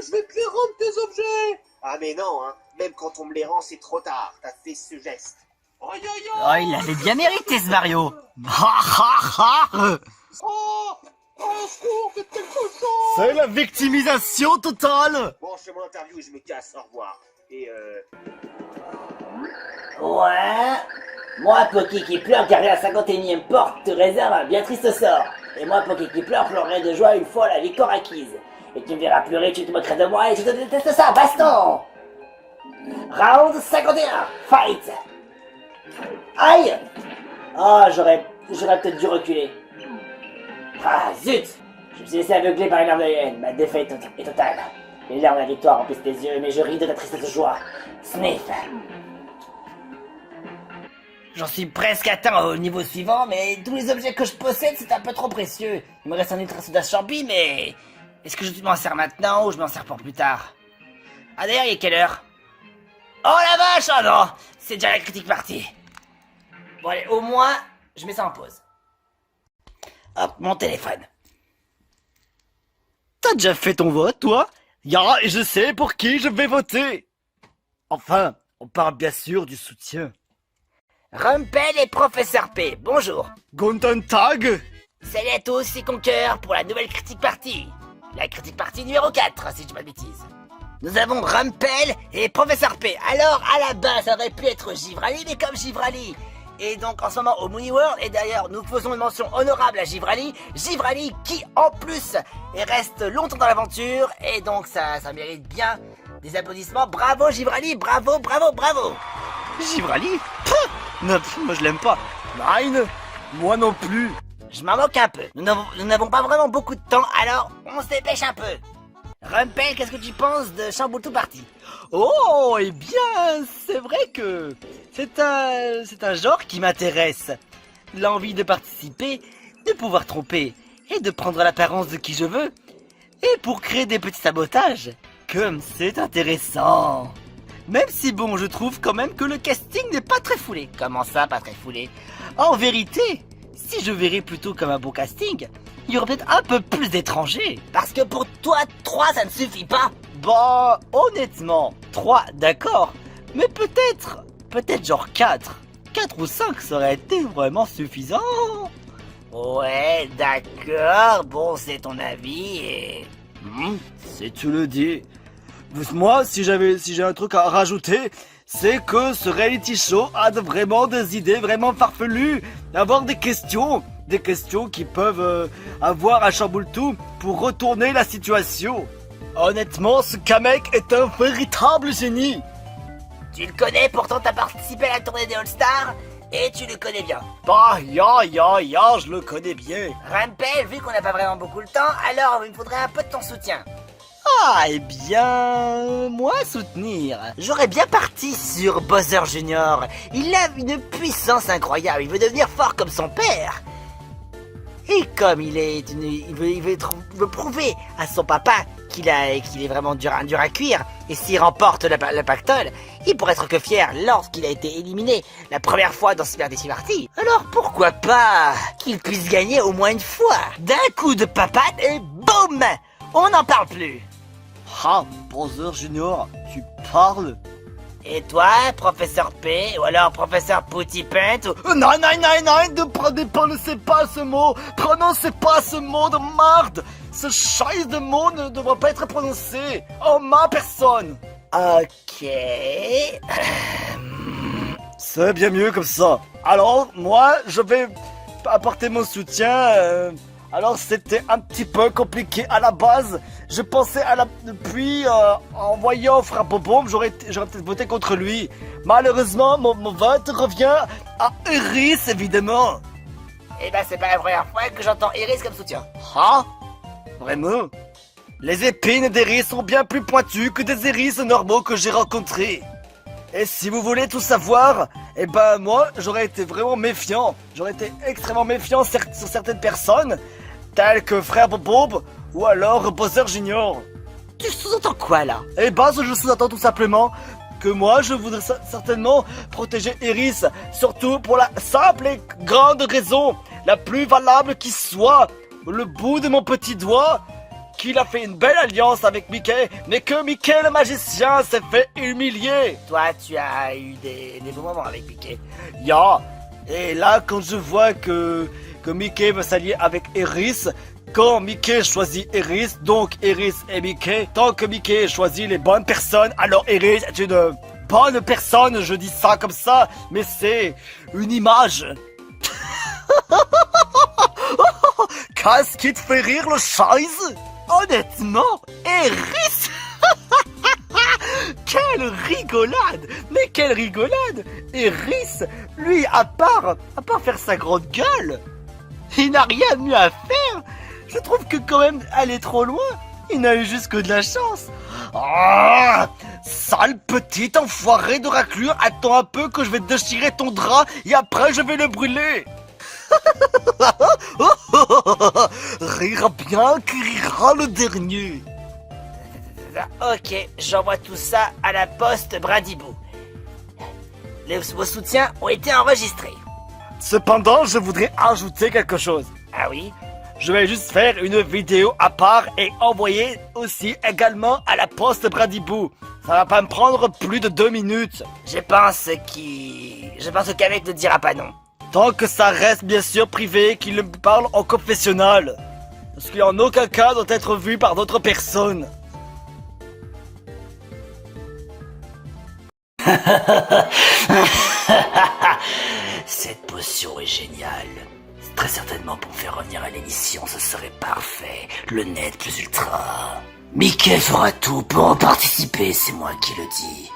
je vais te les rendre tes objets. Ah mais non, hein. Même quand on me les rend, c'est trop tard. T'as fait ce geste. Aïe aïe Oh, aïe. il l'avait bien mérité ce Mario. Ha. Oh, au secours, faites quelque chose. C'est la victimisation totale. Bon, je fais mon interview et je me casse. Au revoir. Et Ouais. Moi, Poki qui pleure car la 51e porte te réserve un bien triste sort. Et moi, Poki qui pleure, pleurerai de joie une fois la victoire acquise. Et tu me verras pleurer, tu te moqueras de moi et je te déteste ça, baston. Round 51, fight. Aïe. Oh, j'aurais peut-être dû reculer. Ah, zut. Je me suis laissé aveugler par une larme de haine. Ma défaite est totale. Les larmes de la victoire remplissent tes yeux, mais je ris de la tristesse de joie. Sniff. J'en suis presque atteint au niveau suivant, mais tous les objets que je possède, c'est un peu trop précieux. Il me reste un ultra soda champi, mais... Est-ce que je m'en sers maintenant ou je m'en sers pour plus tard? Ah d'ailleurs, il est quelle heure? Oh la vache, oh non. C'est déjà la critique partie. Bon allez, au moins, je mets ça en pause. Hop, mon téléphone. T'as déjà fait ton vote, toi? Et je sais pour qui je vais voter. Enfin, on parle bien sûr du soutien. Rumpel et Professeur P, bonjour. Guten Tag. Salut à tous et conqueurs pour la nouvelle critique partie. La critique partie numéro 4, si je dis pas de bêtises. Nous avons Rumpel et Professeur P. Alors, à la base, ça aurait pu être Givrali, mais comme Givrali est donc en ce moment au Mooney World, et d'ailleurs, nous faisons une mention honorable à Givrali. Givrali qui, en plus, reste longtemps dans l'aventure, et donc ça mérite bien des applaudissements. Bravo Givrali, bravo. Givrali? Non, moi je l'aime pas. Nine, moi non plus. Je m'en moque un peu. Nous n'avons pas vraiment beaucoup de temps, alors on se dépêche un peu. Rumpel, qu'est-ce que tu penses de Chamboultou Party? Oh, eh bien, c'est vrai que c'est un genre qui m'intéresse. L'envie de participer, de pouvoir tromper et de prendre l'apparence de qui je veux. Et pour créer des petits sabotages, comme c'est intéressant. Même si bon, je trouve quand même que le casting n'est pas très foulé. Comment ça, pas très foulé? En vérité, si je verrais plutôt comme un bon casting, il y aurait peut-être un peu plus d'étrangers. Parce que pour toi, 3 ça ne suffit pas. Bah, honnêtement, 3, d'accord. Mais peut-être genre 4. 4 ou 5, ça aurait été vraiment suffisant. Ouais, d'accord, bon, c'est ton avis et... Si tu le dis. Moi, si j'ai un truc à rajouter, c'est que ce reality show a vraiment des idées vraiment farfelues, d'avoir des questions qui peuvent avoir à Chamboultou pour retourner la situation. Honnêtement, ce Kamek est un véritable génie. Tu le connais, pourtant t'as participé à la tournée des All-Stars et tu le connais bien. Bah, je le connais bien. Rumpel, vu qu'on n'a pas vraiment beaucoup de temps, alors il me faudrait un peu de ton soutien. Ah, eh bien, moi soutenir. J'aurais bien parti sur Bowser Junior. Il a une puissance incroyable, il veut devenir fort comme son père. Et comme il veut prouver à son papa qu'il est vraiment dur à cuire, et s'il remporte le pactole, il pourrait être que fier lorsqu'il a été éliminé la première fois dans Super Disney Party. Alors pourquoi pas qu'il puisse gagner au moins une fois, d'un coup de papate et boum, on n'en parle plus. Ah, Bowser Junior, tu parles? Et toi, Professeur P, ou alors Professeur Poutipint, ou... Non, ne prononcez pas ce mot. Prononcez pas ce mot de marde. Ce chaise de mot ne devrait pas être prononcé en ma personne. Ok... C'est bien mieux comme ça. Alors, moi, je vais apporter mon soutien. Alors, c'était un petit peu compliqué à la base. Je pensais puis en voyant Frère Bobombe, j'aurais peut-être voté contre lui. Malheureusement, mon vote revient à Iris, évidemment. Eh ben, c'est pas la première fois que j'entends Iris comme soutien. Ah? Vraiment? Les épines d'Iris sont bien plus pointues que des iris normaux que j'ai rencontrés. Et si vous voulez tout savoir, eh ben moi, j'aurais été vraiment méfiant. J'aurais été extrêmement méfiant sur certaines personnes, telles que Frère Bob ou alors Bowser Junior. Tu sous-entends quoi, là? Eh ben, je sous-entends tout simplement que moi, je voudrais certainement protéger Iris, surtout pour la simple et grande raison, la plus valable qui soit, le bout de mon petit doigt, qu'il a fait une belle alliance avec Mickey, mais que Mickey le magicien s'est fait humilier. Toi, tu as eu des bons moments avec Mickey. Ya. Et là, quand je vois que Mickey veut s'allier avec Eris, quand Mickey choisit Eris, donc Eris et Mickey, tant que Mickey choisit les bonnes personnes, alors Eris est une bonne personne, je dis ça comme ça, mais c'est une image. Qu'est-ce qui te fait rire, le chaise? Honnêtement, Eris. Quelle rigolade! Mais quelle rigolade! Eris, lui, à part faire sa grande gueule, il n'a rien de mieux à faire. Je trouve que quand même, elle est trop loin. Il n'a eu juste que de la chance. Ah, sale petit enfoiré de raclure, attends un peu que je vais déchirer ton drap et après je vais le brûler. Rira bien qui rira le dernier. Ok, j'envoie tout ça à la poste Brindibou. Vos soutiens ont été enregistrés. Cependant, je voudrais ajouter quelque chose. Ah oui? Je vais juste faire une vidéo à part et envoyer aussi également à la poste Brindibou. Ça va pas me prendre plus de 2 minutes. Je pense qu'avec ne dira pas non. Tant que ça reste bien sûr privé, qu'il me parle en confessionnal. Parce qu'en aucun cas doit être vu par d'autres personnes. Cette potion est géniale. Très certainement pour me faire revenir à l'émission, ce serait parfait. Le net plus ultra. Mickey fera tout pour en participer, c'est moi qui le dis.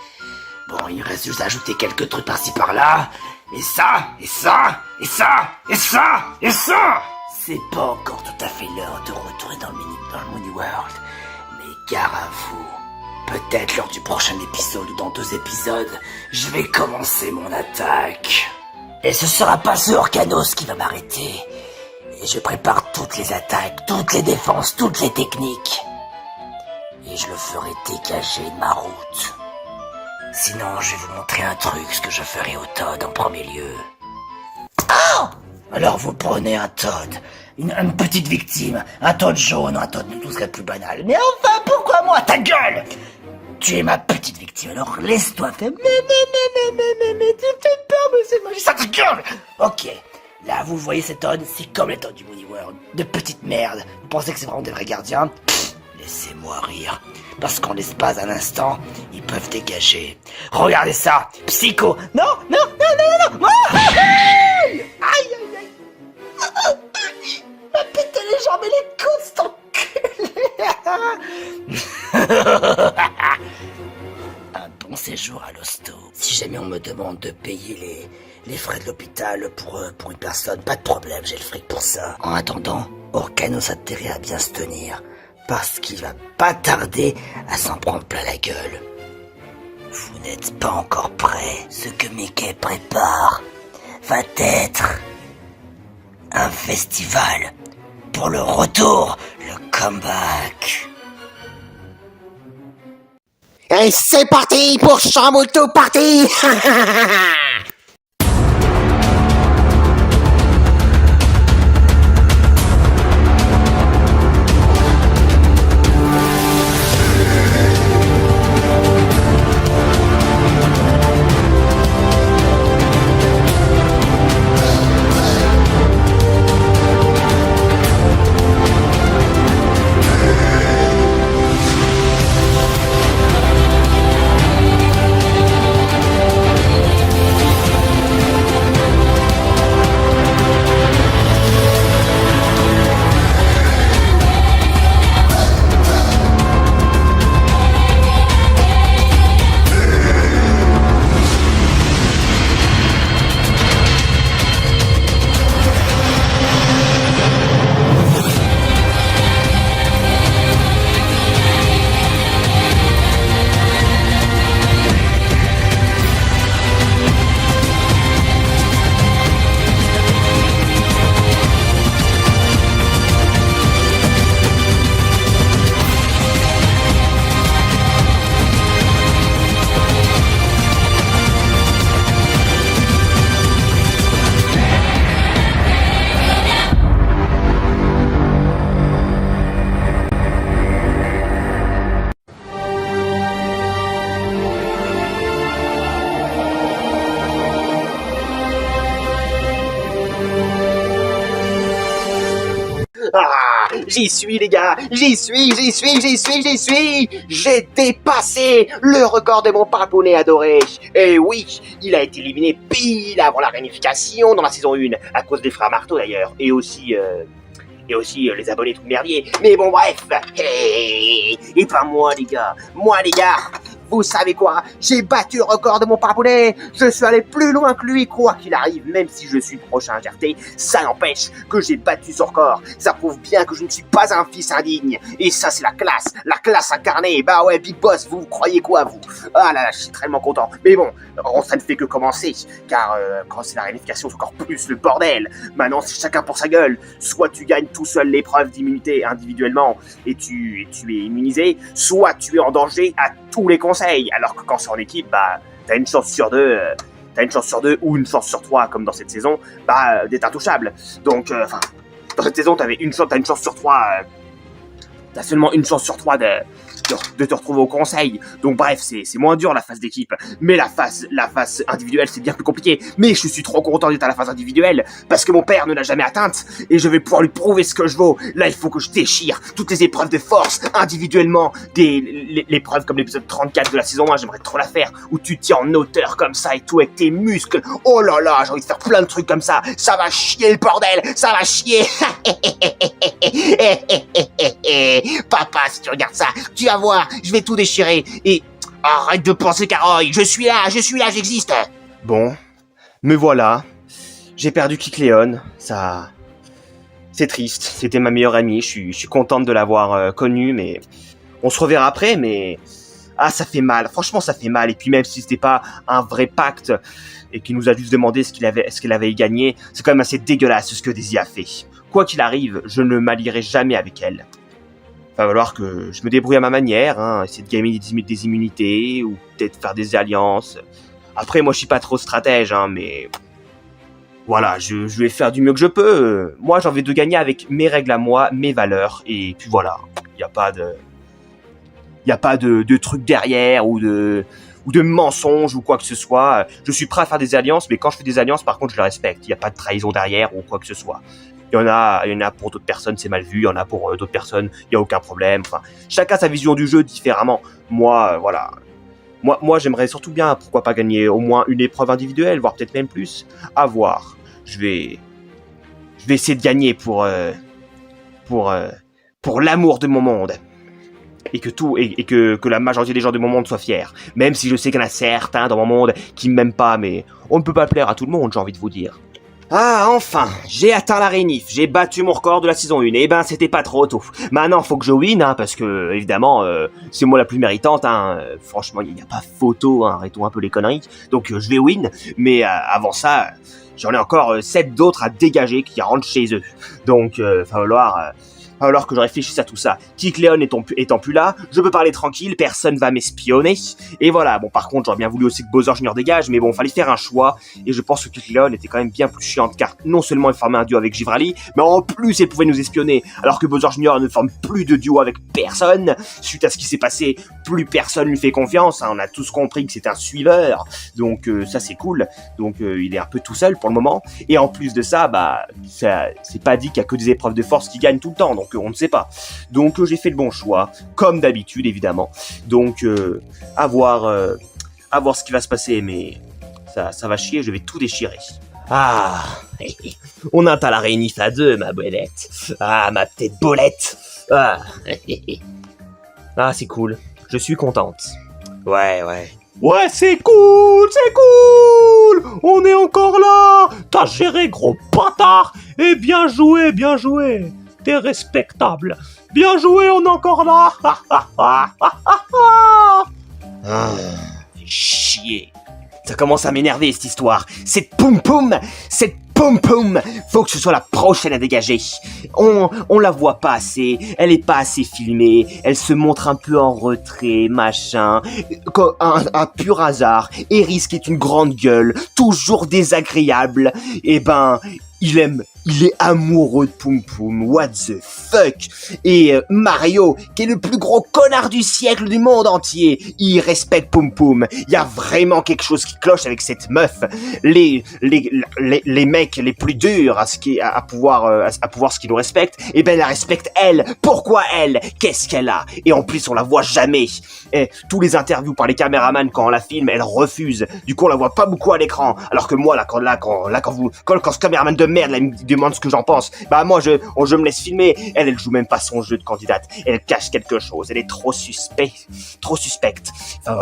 Bon, il reste juste à ajouter quelques trucs par-ci par-là. Et ça, et ça, et ça, et ça, et ça. C'est pas encore tout à fait l'heure de retourner dans le Mini World. Mais gare à vous. Peut-être lors du prochain épisode ou dans 2 épisodes, je vais commencer mon attaque. Et ce sera pas ce Orcanos qui va m'arrêter. Et je prépare toutes les attaques, toutes les défenses, toutes les techniques. Et je le ferai dégager de ma route. Sinon, je vais vous montrer un truc, ce que je ferai au Todd en premier lieu. Oh! Alors vous prenez un Todd, une petite victime, un Todd jaune, un Todd tout serait plus banal. Mais enfin, pourquoi moi? Ta gueule! Tu es ma petite victime, alors laisse-toi faire. Mais, tu me fais peur, monsieur le magicien, ta gueule! Ok, là, vous voyez cet Todd, c'est comme les Todd du Moody World. De petites merdes. Vous pensez que c'est vraiment des vrais gardiens? Pff, laissez-moi rire. Parce qu'en l'espace d'un instant, ils peuvent dégager. Regardez ça! Psycho! Non! Aïe, aïe, aïe! M'a pété les jambes et les coudes, cet enculé! Un bon séjour à l'hosto. Si jamais on me demande de payer les frais de l'hôpital pour une personne, pas de problème, j'ai le fric pour ça. En attendant, Orcanos a intérêt à bien se tenir, parce qu'il va pas tarder à s'en prendre plein la gueule. Vous n'êtes pas encore prêts. Ce que Mickey prépare va être un festival pour le retour, le comeback. Et c'est parti pour Chamoutou Party. J'y suis les gars, j'y suis. J'ai dépassé le record de mon papounet adoré. Et oui, il a été éliminé pile avant la réunification dans la saison 1, à cause des frères Marteau d'ailleurs, et aussi les abonnés tout merdier. Mais bon bref, et pas moi les gars, vous savez quoi? J'ai battu le record de mon papounet. Je suis allé plus loin que lui, quoi qu'il arrive, même si je suis prochain à RT, ça n'empêche que j'ai battu son record. Ça prouve bien que je ne suis pas un fils indigne. Et ça, c'est la classe incarnée. Bah ouais, Big Boss, vous croyez quoi, vous? Ah là là, je suis tellement content. Mais bon, ça ne fait que commencer, car quand c'est la réunification, c'est encore plus le bordel. Maintenant, c'est chacun pour sa gueule. Soit tu gagnes tout seul l'épreuve d'immunité individuellement et tu es immunisé, soit tu es en danger à tous les conseils. Alors que quand c'est en équipe, bah, t'as une chance sur deux ou une chance sur 3 comme dans cette saison, bah, d'être intouchable. Donc, dans cette saison, t'as une chance sur 3, t'as seulement une chance sur 3 de te retrouver au conseil. Donc bref, c'est moins dur la phase d'équipe. Mais la phase individuelle, c'est bien plus compliqué. Mais je suis trop content d'être à la phase individuelle, parce que mon père ne l'a jamais atteinte, et je vais pouvoir lui prouver ce que je vaux. Là, il faut que je déchire toutes les épreuves de force, individuellement. L'épreuve comme l'épisode 34 de la saison 1, j'aimerais trop la faire, où tu tiens en hauteur comme ça et tout, avec tes muscles. Oh là là, j'ai envie de faire plein de trucs comme ça. Ça va chier le bordel, ça va chier. Papa, si tu regardes ça, tu vas voir, je vais tout déchirer. Et arrête de penser Caroy, je suis là, j'existe. Bon, me voilà. J'ai perdu Kikléon, ça... C'est triste, c'était ma meilleure amie, je suis contente de l'avoir connue, mais... On se reverra après, mais... Ah, ça fait mal, franchement ça fait mal. Et puis même si c'était pas un vrai pacte, et qu'il nous a juste demandé ce qu'elle avait gagné, c'est quand même assez dégueulasse ce que Daisy a fait. Quoi qu'il arrive, je ne m'allierai jamais avec elle. Va falloir que je me débrouille à ma manière, essayer de gagner des immunités, ou peut-être faire des alliances. Après, moi je suis pas trop stratège, mais... Voilà, je vais faire du mieux que je peux. Moi j'ai envie de gagner avec mes règles à moi, mes valeurs, et puis voilà. Y a pas de trucs derrière, ou de mensonges, ou quoi que ce soit. Je suis prêt à faire des alliances, mais quand je fais des alliances, par contre, je les respecte. Y a pas de trahison derrière, ou quoi que ce soit. Il y en a pour d'autres personnes, c'est mal vu. Il y en a pour d'autres personnes, il y a aucun problème. Enfin, chacun sa vision du jeu différemment. Moi, voilà. Moi, j'aimerais surtout bien, pourquoi pas gagner au moins une épreuve individuelle, voire peut-être même plus. À voir. Je vais essayer de gagner pour l'amour de mon monde. Et que la majorité des gens de mon monde soient fiers. Même si je sais qu'il y en a certains dans mon monde qui m'aiment pas, mais on ne peut pas plaire à tout le monde, j'ai envie de vous dire. Ah, enfin, j'ai atteint la réunif, j'ai battu mon record de la saison 1, et ben c'était pas trop tôt. Maintenant, faut que je win, parce que, évidemment, c'est moi la plus méritante, franchement, il n'y a pas photo, arrêtons un peu les conneries, donc je vais win, mais avant ça, j'en ai encore 7 d'autres à dégager qui rentrent chez eux. Donc, va falloir que je réfléchisse à tout ça. Kikléon étant plus là, je peux parler tranquille, personne va m'espionner. Et voilà, bon par contre j'aurais bien voulu aussi que Bowser Jr. dégage, mais bon, fallait faire un choix. Et je pense que Kikléon était quand même bien plus chiante, car non seulement il formait un duo avec Givrali, mais en plus il pouvait nous espionner. Alors que Bowser Jr. ne forme plus de duo avec personne. Suite à ce qui s'est passé, plus personne lui fait confiance. On a tous compris que c'est un suiveur. Donc ça c'est cool. Donc il est un peu tout seul pour le moment. Et en plus de ça, c'est pas dit qu'il y a que des épreuves de force qui gagnent tout le temps. Donc on ne sait pas. Donc j'ai fait le bon choix, comme d'habitude évidemment. Donc à voir ce qui va se passer, mais ça va chier, je vais tout déchirer. Ah, on atteint la réunif à 2, ma bolette. Ah, ma petite bolette. Ah, c'est cool. Je suis contente. Ouais. Ouais, c'est cool. On est encore là. T'as géré, gros bâtard. Et bien joué. T'es respectable. Bien joué, on est encore là. Chier. Ça commence à m'énerver cette histoire. Cette poum-poum, faut que ce soit la prochaine à dégager. On la voit pas assez, elle est pas assez filmée, elle se montre un peu en retrait, machin. Un pur hasard. Eris qui est une grande gueule, toujours désagréable. il est amoureux de Poum Poum, what the fuck. Et Mario, qui est le plus gros connard du siècle du monde entier, il respecte Poum Poum. Il y a vraiment quelque chose qui cloche avec cette meuf. Les mecs les plus durs à pouvoir ce qu'ils nous respectent, et ben la respecte elle. Pourquoi elle? Qu'est-ce qu'elle a? Et en plus on la voit jamais. Et tous les interviews par les caméramans quand on la filme, elle refuse. Du coup on la voit pas beaucoup à l'écran. Alors que moi quand ce caméraman de merde là, il me demande ce que j'en pense, bah moi je me laisse filmer. Elle joue même pas son jeu de candidate. Elle cache quelque chose. Elle est trop suspecte. Il va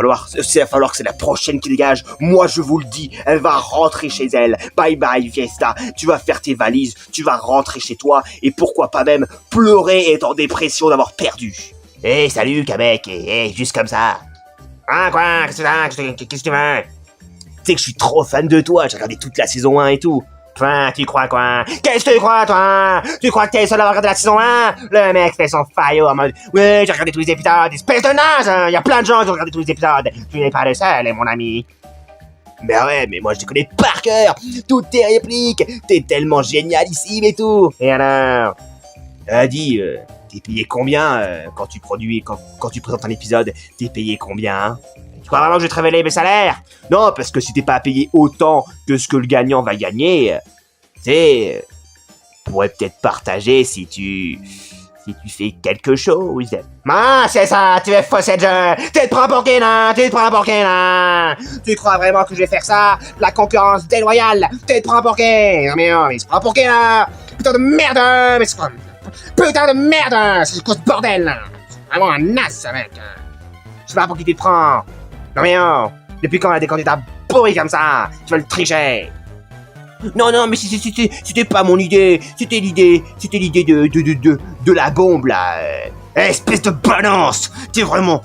falloir que c'est la prochaine qui dégage. Moi je vous le dis, elle va rentrer chez elle. Bye bye Fiesta. Tu vas faire tes valises, tu vas rentrer chez toi et pourquoi pas même pleurer et être en dépression d'avoir perdu. Hey, salut Kamek. Hey, juste comme ça. Hein quoi? Qu'est-ce que tu veux? Tu sais que je suis trop fan de toi, j'ai regardé toute la saison 1 et tout. Toi, tu crois quoi? Qu'est-ce que tu crois, toi? Tu crois que t'es seul à avoir regardé la saison 1? Le mec fait son faillot en mode « Ouais, j'ai regardé tous les épisodes, espèce de naze! Hein. Y a plein de gens qui ont regardé tous les épisodes. Tu n'es pas le seul, mon ami. » Mais ouais, mais moi je te connais par cœur. Toutes tes répliques. T'es tellement génialissime et tout. Et alors? Dis, t'es payé combien quand tu présentes un épisode? T'es payé combien? Tu crois vraiment que je vais te révéler mes salaires? Non, parce que si t'es pas payé autant que ce que le gagnant va gagner, tu sais, pourrais peut-être partager si tu fais quelque chose. Ah, c'est ça, tu es faussé de jeu. Tu te prends pour qui, là? Tu crois vraiment que je vais faire ça? La concurrence déloyale. Tu te prends pour qui? Non, mais il se prend pour qui, là? Putain de merde, mais c'est quoi? Putain de merde, c'est quoi ce bordel, là? C'est vraiment un as, ce mec. Je sais pas pour qui tu te prends. Non, mais depuis quand on a des candidats pourris comme ça? Tu veux le tricher? Non, mais c'était pas mon idée. C'était l'idée de la bombe, là. Espèce de balance! T'es un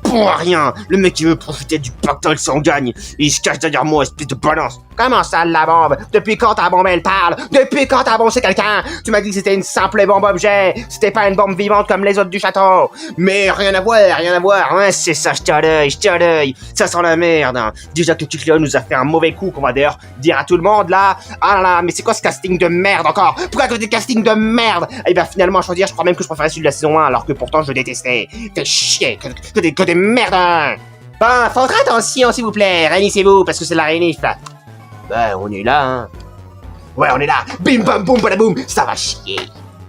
bon à rien! Le mec qui veut profiter du pactole sans gagne, il se cache derrière moi, espèce de balance! Comment ça, la bombe? Depuis quand ta bombe, elle parle? Depuis quand t'as bombé quelqu'un? Tu m'as dit que c'était une simple bombe objet! C'était pas une bombe vivante comme les autres du château! Mais rien à voir! Ouais, c'est ça, je tiens à l'œil! Ça sent la merde! Hein. Déjà que Kikleon nous a fait un mauvais coup qu'on va d'ailleurs dire à tout le monde, là! Ah là là, mais c'est quoi ce casting de merde encore? Pourquoi que des castings de merde? Et ben finalement, je crois même que je préférais celui de la saison 1, alors que pourtant je le détestais. Fais chier, que des merdes. Bon, faut faire attention s'il vous plaît, réunissez-vous, parce que c'est la réunif là. Ben, on est là, hein. Ouais, on est là. Bim bam boum badaboum, ça va chier.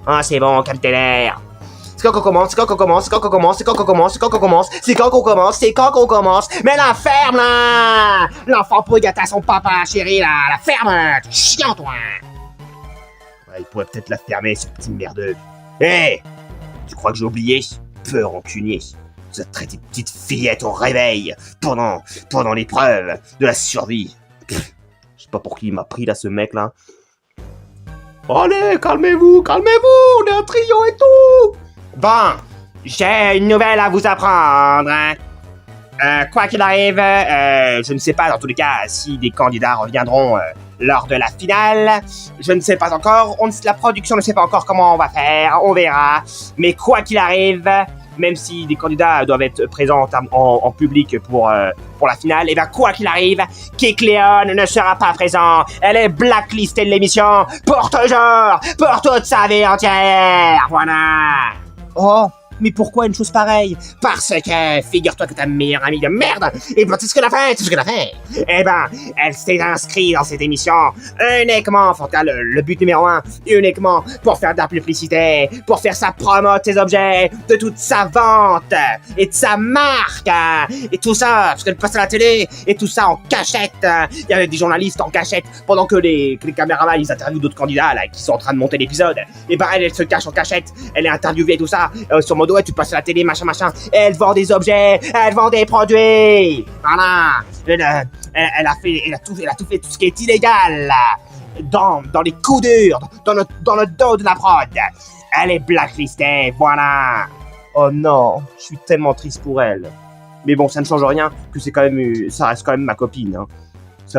Ah, c'est bon, calmez l'air. C'est quand qu'on commence? Mais la ferme là. L'enfant pourri gâté à son papa, chérie là. La ferme, chiant toi. Ouais, il pourrait peut-être la fermer, ce petit merdeux. Hé! Tu crois que j'ai oublié? Peu rancunier. Tu as traité de petite fillette au réveil pendant l'épreuve de la survie. Je sais pas pour qui il m'a pris là, ce mec là. Allez, calmez-vous, on est un trio et tout. Bon, j'ai une nouvelle à vous apprendre. Hein. Quoi qu'il arrive, je ne sais pas dans tous les cas si des candidats reviendront lors de la finale. Je ne sais pas encore, la production ne sait pas encore comment on va faire, on verra. Mais quoi qu'il arrive, même si des candidats doivent être présents en public pour la finale, et bien quoi qu'il arrive, Kikleon ne sera pas présent. Elle est blacklistée de l'émission pour toujours, pour toute sa vie entière, voilà. Oh, mais pourquoi une chose pareille? Parce que, figure-toi que ta meilleure amie de merde, et ben, c'est ce qu'elle a fait. Eh ben, elle s'est inscrite dans cette émission uniquement, en tout cas, le but numéro 1, uniquement pour faire de la publicité, pour faire sa promo de ses objets, de toute sa vente, et de sa marque, et tout ça, parce qu'elle passe à la télé, et tout ça en cachette. Il y avait des journalistes en cachette, pendant que les caméramans, ils interviewent d'autres candidats, là, qui sont en train de monter l'épisode. Et ben, elle se cache en cachette, elle est interviewée et tout ça, sur mode, ouais, tu passes à la télé, machin. Elle vend des objets, elle vend des produits. Voilà. Elle a tout fait, tout ce qui est illégal, là. Dans les coups durs, dans le dos de la prod. Elle est blacklistée, voilà. Oh non, je suis tellement triste pour elle. Mais bon, ça ne change rien, que ça reste quand même ma copine. Hein.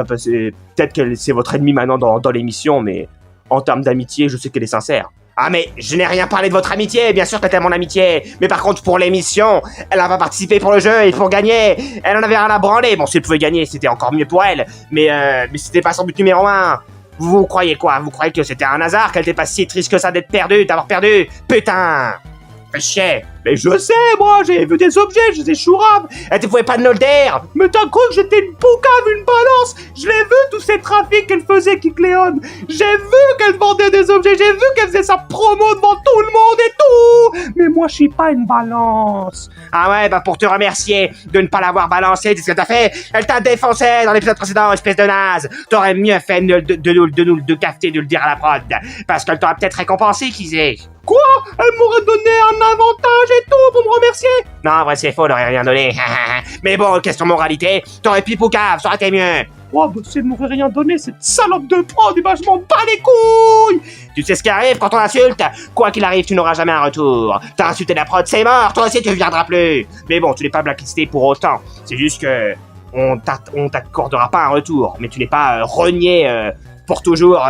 Peut-être que c'est votre ennemi maintenant dans l'émission, mais en termes d'amitié, je sais qu'elle est sincère. Ah mais je n'ai rien parlé de votre amitié, bien sûr que t'aimes mon amitié. Mais par contre pour l'émission, elle a pas participé pour le jeu et pour gagner. Elle en avait rien à branler. Bon si elle pouvait gagner c'était encore mieux pour elle. Mais c'était pas son but numéro 1. Vous croyez quoi? Vous croyez que c'était un hasard, qu'elle était pas si triste que ça d'avoir perdu? Putain! Fais chier! Mais je sais, moi, j'ai vu des objets, je les ai chourables! Elle te pouvait pas de Nolder! Mais t'as cru que j'étais une poucave, une balance! Je l'ai vu, tous ces trafics qu'elle faisait, Kikléon! J'ai vu qu'elle vendait des objets, j'ai vu qu'elle faisait sa promo devant tout le monde et tout! Mais moi, je suis pas une balance! Ah ouais, bah pour te remercier de ne pas l'avoir balancée, c'est ce que t'as fait! Elle t'a défoncé dans l'épisode précédent, espèce de naze! T'aurais mieux fait de capter, de le dire à la prod! Parce qu'elle t'aurait peut-être récompensé, Kizé! Quoi? Elle m'aurait donné un avantage et tout pour me remercier? Non, en vrai, c'est faux, elle aurait rien donné. Mais bon, question moralité, t'aurais pu poucave, ça aurait été mieux. Oh, bah, si elle m'aurait rien donné, cette salope de prod, bah, je m'en bats les couilles! Tu sais ce qui arrive quand on insulte? Quoi qu'il arrive, tu n'auras jamais un retour. T'as insulté la prod, c'est mort, toi aussi tu viendras plus. Mais bon, tu n'es pas blacklisté pour autant. C'est juste que on t'accordera pas un retour, mais tu n'es pas renié pour toujours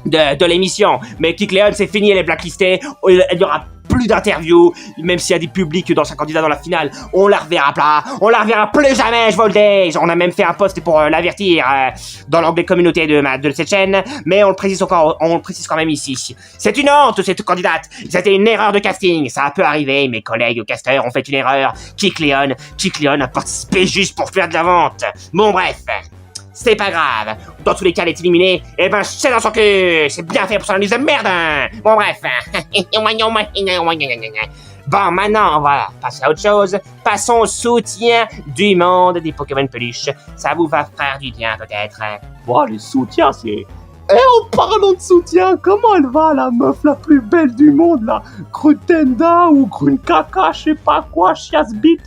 de l'émission. Mais Kikléon, c'est fini, elle est blacklistée. Il y aura plus d'interviews, même s'il y a des publics dans sa candidat dans la finale. On la reverra pas. On la reverra plus jamais, je vous le dis. On a même fait un post pour l'avertir dans l'onglet communauté de cette chaîne. Mais on le précise quand même ici. C'est une honte, cette candidate. C'était une erreur de casting. Ça peut arriver. Mes collègues casteurs ont fait une erreur. Kikléon a participé juste pour faire de la vente. Bon, bref. C'est pas grave. Dans tous les cas, elle est éliminée. Eh ben, c'est dans son cul. C'est bien fait pour son analyse de merde. Bon, bref. Bon, maintenant, on va passer à autre chose. Passons au soutien du monde des Pokémon peluches. Ça vous va faire du bien, peut-être. Bon, les soutiens, c'est... En parlant de soutien, comment elle va, la meuf la plus belle du monde, là? Grutenda ou Grunkaka, je sais pas quoi, Chiasbit.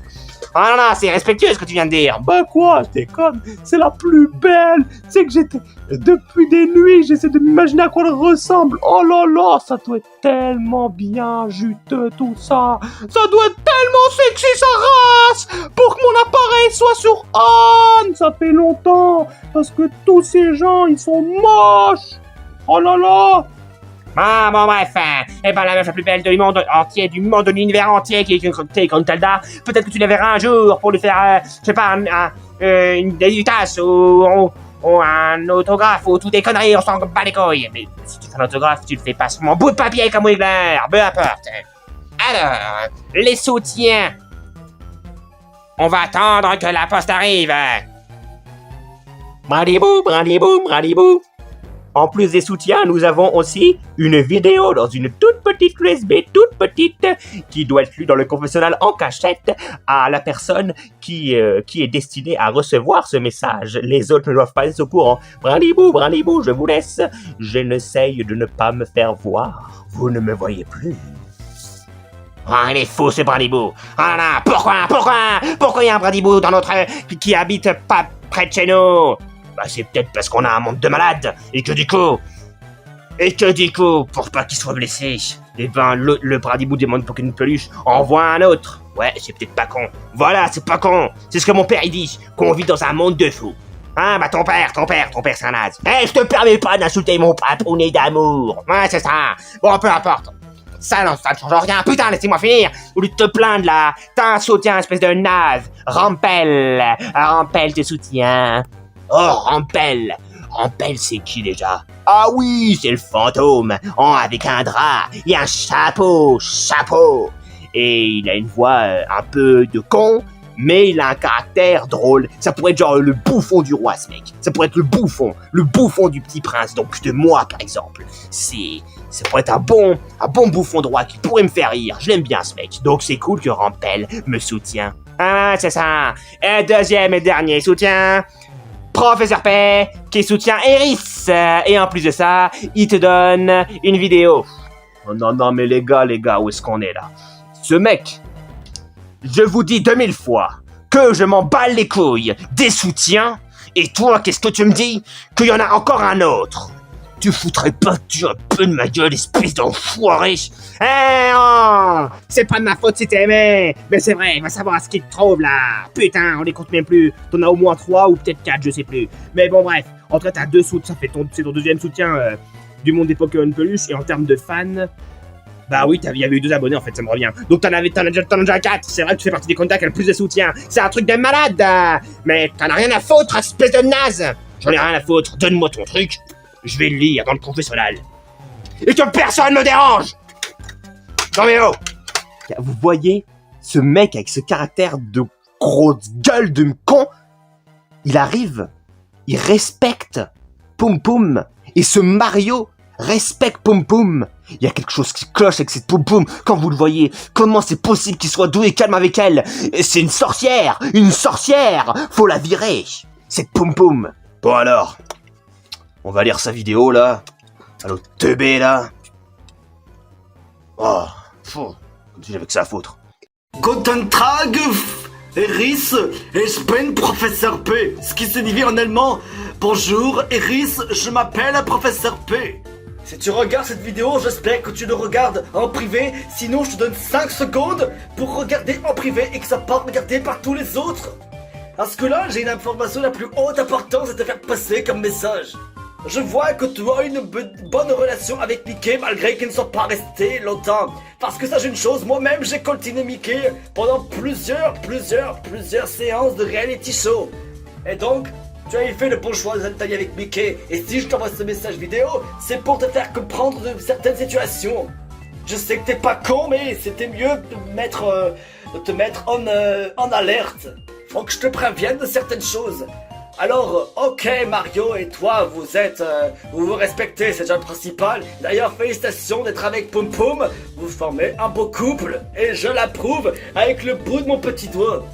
Oh non, c'est respectueux ce que tu viens de dire. Bah quoi, t'es conne, c'est la plus belle. Tu sais que j'étais... Depuis des nuits, j'essaie de m'imaginer à quoi elle ressemble. Oh là là, ça doit être tellement bien juteux tout ça. Ça doit être tellement sexy sa race. Pour que mon appareil soit sur on. Ça fait longtemps. Parce que tous ces gens, ils sont moches. Oh là là. Ah bon bref, eh ben la meuf la plus belle du monde entier, de l'univers entier qui est Gruntilda, peut-être que tu la verras un jour pour lui faire, je sais pas, une dédicace ou un autographe ou toutes des conneries, on s'en bat les couilles. Mais si tu fais un autographe, tu le fais pas sur mon bout de papier comme Wiggler, peu importe. Alors, les soutiens. On va attendre que la poste arrive. Brandibou, brandibou, brandibou. En plus des soutiens, nous avons aussi une vidéo dans une toute petite USB, toute petite, qui doit être lue dans le confessionnal en cachette à la personne qui est destinée à recevoir ce message. Les autres ne doivent pas être au courant. Brandibou, je vous laisse. Je n'essaye de ne pas me faire voir. Vous ne me voyez plus. Ah, il est fou ce Brandibou. Ah là, pourquoi il y a un Brandibou dans notre... qui habite pas près de chez nous? Bah c'est peut-être parce qu'on a un monde de malades, et que du coup, pour pas qu'il soit blessé, eh ben le Brandibou des mondes Pokémon peluche envoie un autre. Ouais, c'est peut-être pas con. Voilà, c'est pas con. C'est ce que mon père il dit, qu'on vit dans un monde de fous. Hein, bah ton père c'est un naze. Eh, je te permets pas d'insulter mon papounet d'amour. Ouais, c'est ça. Bon, peu importe. Ça ne change rien. Putain, laissez-moi finir. Au lieu de te plaindre là, t'as un soutien, espèce de naze. Rampel te soutient. Oh, Rampel, c'est qui déjà? Ah oui, c'est le fantôme, avec un drap et un chapeau. Et il a une voix un peu de con, mais il a un caractère drôle. Ça pourrait être genre le bouffon du roi, ce mec. Ça pourrait être le bouffon du petit prince, donc de moi par exemple. Ça pourrait être un bon bouffon de roi qui pourrait me faire rire. Je l'aime bien ce mec, donc c'est cool que Rampel me soutient. Ah, c'est ça. Et deuxième et dernier soutien... Professeur P qui soutient Eris. Et en plus de ça, il te donne une vidéo. Oh non, mais les gars, où est-ce qu'on est là? Ce mec, je vous dis 2000 fois que je m'en bats les couilles des soutiens. Et toi, qu'est-ce que tu me dis? Qu'il y en a encore un autre. Tu foutrais pas un peu de ma gueule, espèce d'enfoiré? Eh non, c'est pas de ma faute si t'aimais. Mais c'est vrai, va savoir ce qu'il te trouve là. Putain, on les compte même plus. T'en as au moins 3 ou peut-être 4, je sais plus. Mais bon bref, en tout cas t'as 2 soutiens, c'est ton deuxième soutien du monde des Pokémon peluches. Et en termes de fans, bah oui, il y avait eu 2 abonnés en fait, ça me revient. Donc t'en as déjà 4, c'est vrai que tu fais partie des candidats qui a le plus de soutien. C'est un truc de malade. Mais t'en as rien à foutre, espèce de naze. J'en ai rien à foutre, donne-moi ton truc. je vais le lire dans le confessionnal. Et que personne me dérange. Non mais oh. Vous voyez, ce mec avec ce caractère de grosse gueule de con, il arrive, il respecte Poum Poum, et ce Mario respecte Poum Poum. Il y a quelque chose qui cloche avec cette Poum Poum. Quand vous le voyez, comment c'est possible qu'il soit doux et calme avec elle? C'est une sorcière, faut la virer, cette Poum Poum. Bon alors, on va lire sa vidéo là, à l'autre teubé là. Oh, comme si j'avais que ça à foutre. Guten Tag, Eris, ich bin Professeur P. Ce qui signifie en allemand, bonjour Eris, je m'appelle Professeur P. Si tu regardes cette vidéo, j'espère que tu le regardes en privé, sinon je te donne 5 secondes pour regarder en privé et que ça parte regarder par tous les autres. Parce que là, j'ai une information la plus haute importance à te faire passer comme message. Je vois que tu as une bonne relation avec Mickey malgré qu'ils ne sont pas restés longtemps. Parce que sache une chose, moi-même j'ai coltiné Mickey pendant plusieurs séances de reality show. Et donc, tu as fait le bon choix de t'allier avec Mickey. Et si je t'envoie ce message vidéo, c'est pour te faire comprendre de certaines situations. Je sais que t'es pas con, mais c'était mieux de te mettre en alerte. Faut que je te prévienne de certaines choses. Alors, ok Mario et toi, vous respectez, c'est déjà le principal. D'ailleurs, félicitations d'être avec Poum Poum. Vous formez un beau couple et je l'approuve avec le bout de mon petit doigt.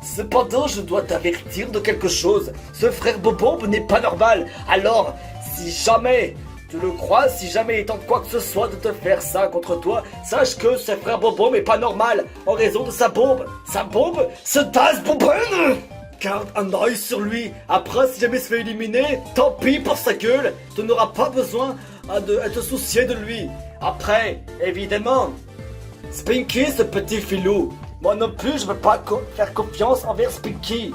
Cependant, je dois t'avertir de quelque chose. Ce frère Bobombe n'est pas normal. Alors, si jamais tu le crois, si jamais il tente quoi que ce soit de te faire ça contre toi, sache que ce frère Bobombe n'est pas normal en raison de sa bombe. Sa bombe, ce Das Bomben. Garde un œil sur lui. Après, si jamais il se fait éliminer, tant pis pour sa gueule. Tu n'auras pas besoin de te soucier de lui. Après, évidemment, Spinky, ce petit filou. Moi non plus, je veux pas faire confiance envers Spinky.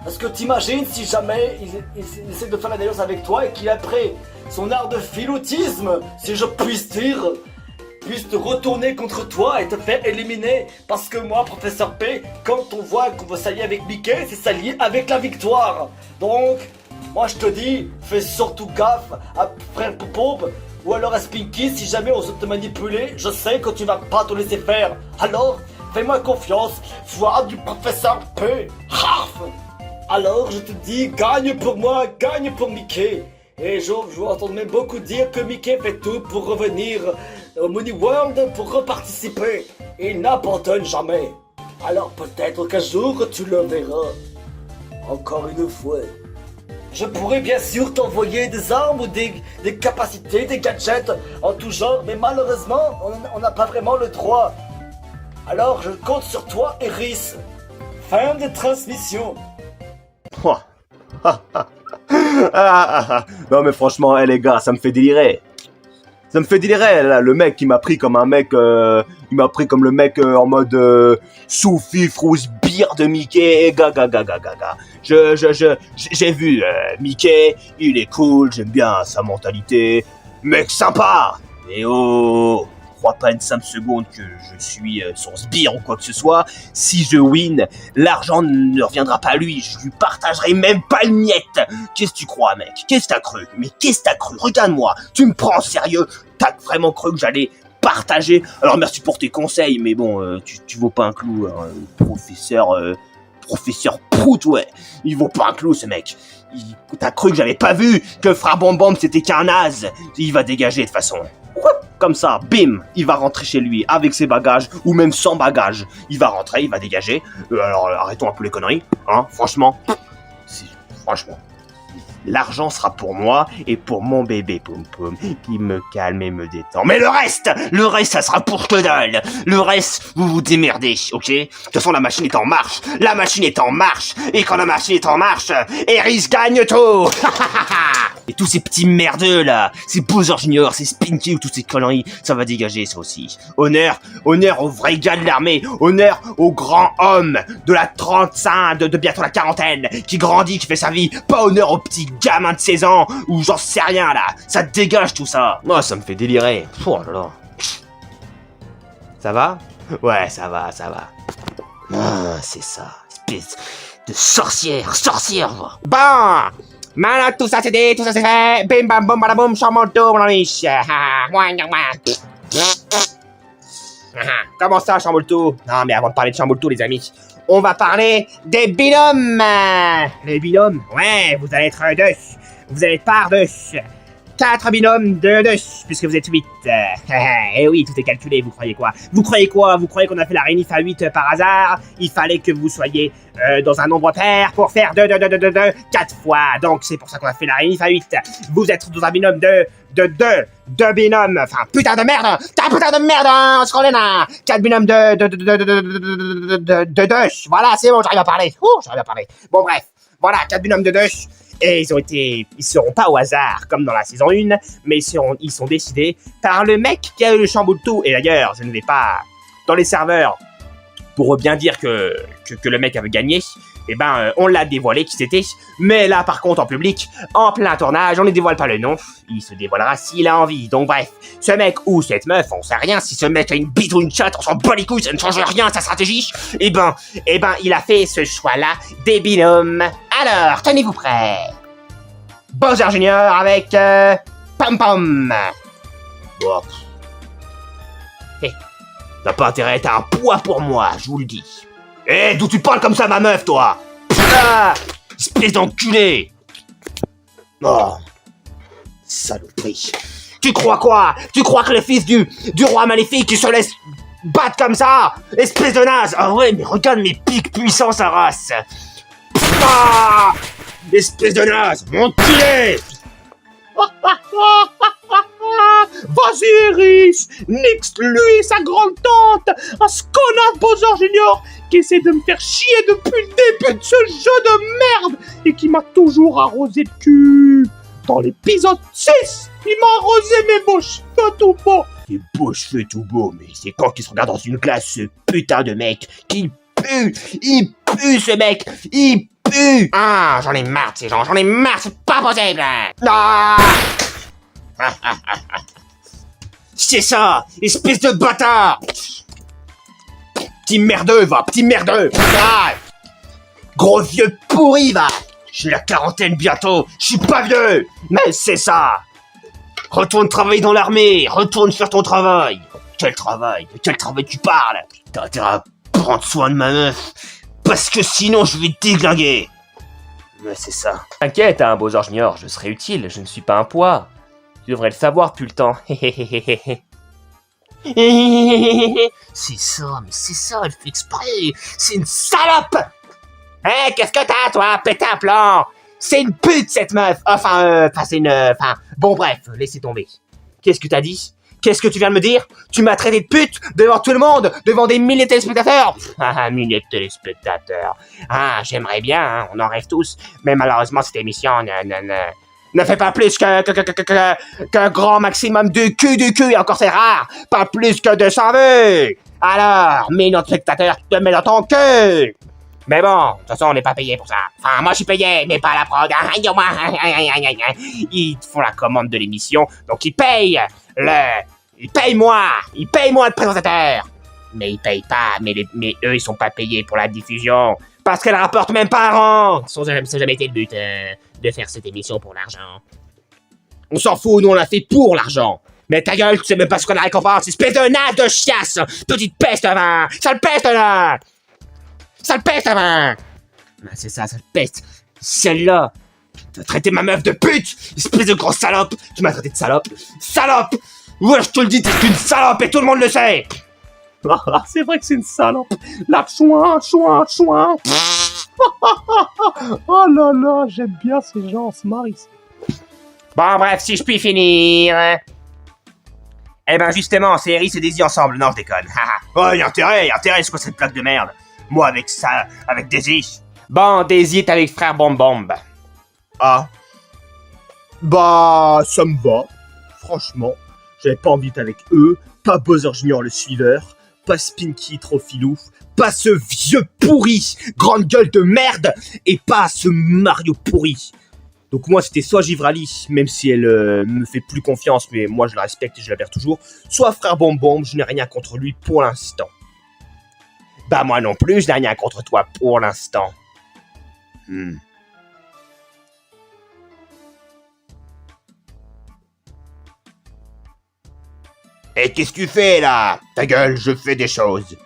Parce que t'imagines si jamais il essaie de faire l'alliance avec toi et qu'il après son art de filoutisme, si je puisse dire, puisse te retourner contre toi et te faire éliminer. Parce que moi, Professeur P, quand on voit qu'on veut s'allier avec Mickey, c'est s'allier avec la victoire. Donc, moi je te dis, fais surtout gaffe à Frère Bombe ou alors à Spinky. Si jamais on veut te manipuler, je sais que tu vas pas te laisser faire. Alors, fais-moi confiance, foi du Professeur P. Harf. Alors je te dis, gagne pour moi, gagne pour Mickey. Et je vous entends même beaucoup dire que Mickey fait tout pour revenir au Money World pour reparticiper. Il n'abandonne jamais. Alors peut-être qu'un jour tu le verras. Encore une fois. Je pourrais bien sûr t'envoyer des armes ou des capacités, des gadgets en tout genre, mais malheureusement, on n'a pas vraiment le droit. Alors je compte sur toi, Eris. Fin de transmission. Oh. Non mais franchement, les gars, ça me fait délirer. Ça me fait délirer, là, le mec, il m'a pris comme un mec, il m'a pris comme le mec en mode Soufi, Frousse, Beer de Mickey, gaga. J'ai vu Mickey, il est cool, j'aime bien sa mentalité, mec sympa. Et oh, crois pas une simple seconde que je suis son sbire ou quoi que ce soit. Si je win, l'argent ne reviendra pas à lui, je lui partagerai même pas une miette. Qu'est-ce que tu crois, mec? Qu'est-ce que t'as cru? Mais qu'est-ce que t'as cru? Regarde-moi, tu me prends en sérieux? T'as vraiment cru que j'allais partager? Alors merci pour tes conseils, mais bon, tu vaux pas un clou, hein, professeur Prout, ouais. Il vaut pas un clou, ce mec. T'as cru que j'avais pas vu que Frère Bambam c'était qu'un naze? Il va dégager de toute façon. Comme ça, bim, il va rentrer chez lui avec ses bagages ou même sans bagages. Il va rentrer, il va dégager. Alors arrêtons un peu les conneries, hein. Franchement, l'argent sera pour moi et pour mon bébé Poum Poum qui me calme et me détend. Mais le reste, ça sera pour que dalle. Le reste, vous vous démerdez, ok? De toute façon, la machine est en marche. Et quand la machine est en marche, Eris gagne tout. Et tous ces petits merdeux là, ces Bowser Junior, ces Spinky ou toutes ces conneries, ça va dégager ça aussi. Honneur aux vrais gars de l'armée, honneur aux grands hommes de la 35, de bientôt la quarantaine, qui grandit, qui fait sa vie, pas honneur aux petits gamins de 16 ans, ou j'en sais rien là, ça dégage tout ça. Moi ça me fait délirer, oh là là. Ça va? Ouais, ça va. Ah, c'est ça, espèce de sorcière. Bah Maintenant, tout ça c'est dit, tout ça c'est fait. Bim bam boum badaboum, Chambolto, mon ami. Comment ça, Chambolto? Non, mais avant de parler de Chambolto, les amis, on va parler des binômes. Les binômes? Ouais, vous allez être deux. Vous allez être par deux. 4 binômes de 2, puisque vous êtes 8. Eh oui, tout est calculé, vous croyez quoi? Vous croyez qu'on a fait la réunif à 8 par hasard? Il fallait que vous soyez dans un nombre pair pour faire 2, 4 fois. Donc c'est pour ça qu'on a fait la réunif à 8. Vous êtes dans un binôme de 2 binômes. Enfin, putain de merde! Putain de merde, hein, on se connaît là! 4 binômes de 2. Voilà, c'est bon, j'arrive à parler. Bon, bref. Voilà, 4 binômes de 2. Et ils seront pas au hasard, comme dans la saison 1, mais ils sont décidés par le mec qui a eu le Chambolto. Et d'ailleurs, je ne vais pas dans les serveurs pour bien dire que le mec avait gagné. Eh ben, on l'a dévoilé qui c'était. Mais là, par contre, en public, en plein tournage, on ne dévoile pas le nom. Il se dévoilera s'il a envie. Donc bref, ce mec ou cette meuf, on sait rien. Si ce mec a une bite ou une chatte, on s'en bat les couilles, ça ne change rien à sa stratégie. Eh ben, il a fait ce choix-là des binômes. Alors, tenez-vous prêts. Bowser Junior avec Pom Pom. Bon. T'as pas intérêt à être un poids pour moi, je vous le dis. D'où tu parles comme ça, ma meuf, toi? Putain, espèce d'enculé. Oh, saloperie. Tu crois quoi? Tu crois que le fils du roi maléfique, il se laisse battre comme ça? Espèce de naze. Ah ouais, mais regarde mes pics puissants, sa race. Putain, espèce de naze, enculé. Vas-y, Iris, nique lui et sa grande-tante, à ce connasse Bowser Junior qui essaie de me faire chier depuis le début de ce jeu de merde et qui m'a toujours arrosé le cul. Dans l'épisode 6, il m'a arrosé mes beaux cheveux tout beaux. Des beaux cheveux tout beaux, mais c'est quand qu'il se regarde dans une classe, ce putain de mec, qu'il pue, il pue ce mec, il pue. Ah, j'en ai marre de ces gens, j'en ai marre, c'est pas possible. Ah. C'est ça, espèce de bâtard. Petit merdeux, va, petit merdeux. Ah. Gros vieux pourri, va. J'ai la quarantaine bientôt, je suis pas vieux, mais c'est ça. Retourne travailler dans l'armée, retourne faire ton travail. Quel travail? De quel travail tu parles? T'as intérêt à prendre soin de ma meuf, parce que sinon je vais te déglinguer. Mais c'est ça. T'inquiète, hein, Bowser Junior, je serai utile, je ne suis pas un poids. Tu devrais le savoir depuis le temps. C'est ça, mais c'est ça, elle fait exprès. C'est une salope. Hein, qu'est-ce que t'as, toi? Pété un plan. C'est une pute, cette meuf. Bon, bref, laissez tomber. Qu'est-ce que t'as dit? Qu'est-ce que tu viens de me dire? Tu m'as traité de pute devant tout le monde, devant des milliers de téléspectateurs. Milliers de téléspectateurs. Ah, j'aimerais bien, hein, on en rêve tous. Mais malheureusement, cette émission ne fait pas plus qu'un grand maximum de cul, et encore c'est rare. Pas plus que 200 vues. Alors, millions de spectateurs, tu te mets dans ton cul. Mais bon, de toute façon, on n'est pas payé pour ça. Enfin, moi, je suis payé, mais pas la prod. Ils font la commande de l'émission, donc ils payent moi le présentateur. Mais ils payent pas, mais eux, ils sont pas payés pour la diffusion. Parce qu'elle rapporte même pas un rang. Ça n'a jamais été le but de faire cette émission pour l'argent. On s'en fout, nous on l'a fait pour l'argent. Mais ta gueule, tu sais même pas ce qu'on a récompense, espèce de naze de chiasse. Petite peste à vin. Sale peste là. Sale peste à vin. C'est ça, sale peste. Celle-là. T'as traité ma meuf de pute. Espèce de grosse salope. Tu m'as traité de salope. Salope. Ouais, je te le dis, t'es une salope et tout le monde le sait. C'est vrai que c'est une salope. La chouin. Oh là là, j'aime bien ces gens, on se marie. Bon, bref, si je puis finir. Eh ben, justement, c'est Eris et Daisy ensemble. Non, je déconne. Oh, y'a intérêt, c'est quoi cette plaque de merde? Moi, avec ça, avec Daisy. Bon, Daisy est avec frère Bomb Bomb. Ah. Bah, ça me va. Franchement, j'avais pas envie d'être avec eux. Pas Bowser Junior le suiveur. Pas Spinky trop filou. Pas ce vieux pourri, grande gueule de merde. Et pas ce Mario pourri. Donc moi, c'était soit Givrali, même si elle me fait plus confiance, mais moi, je la respecte et je la verrai toujours. Soit frère Bomb Bomb, je n'ai rien contre lui pour l'instant. Bah moi non plus, je n'ai rien contre toi pour l'instant. Et qu'est-ce que tu fais là? Ta gueule, je fais des choses.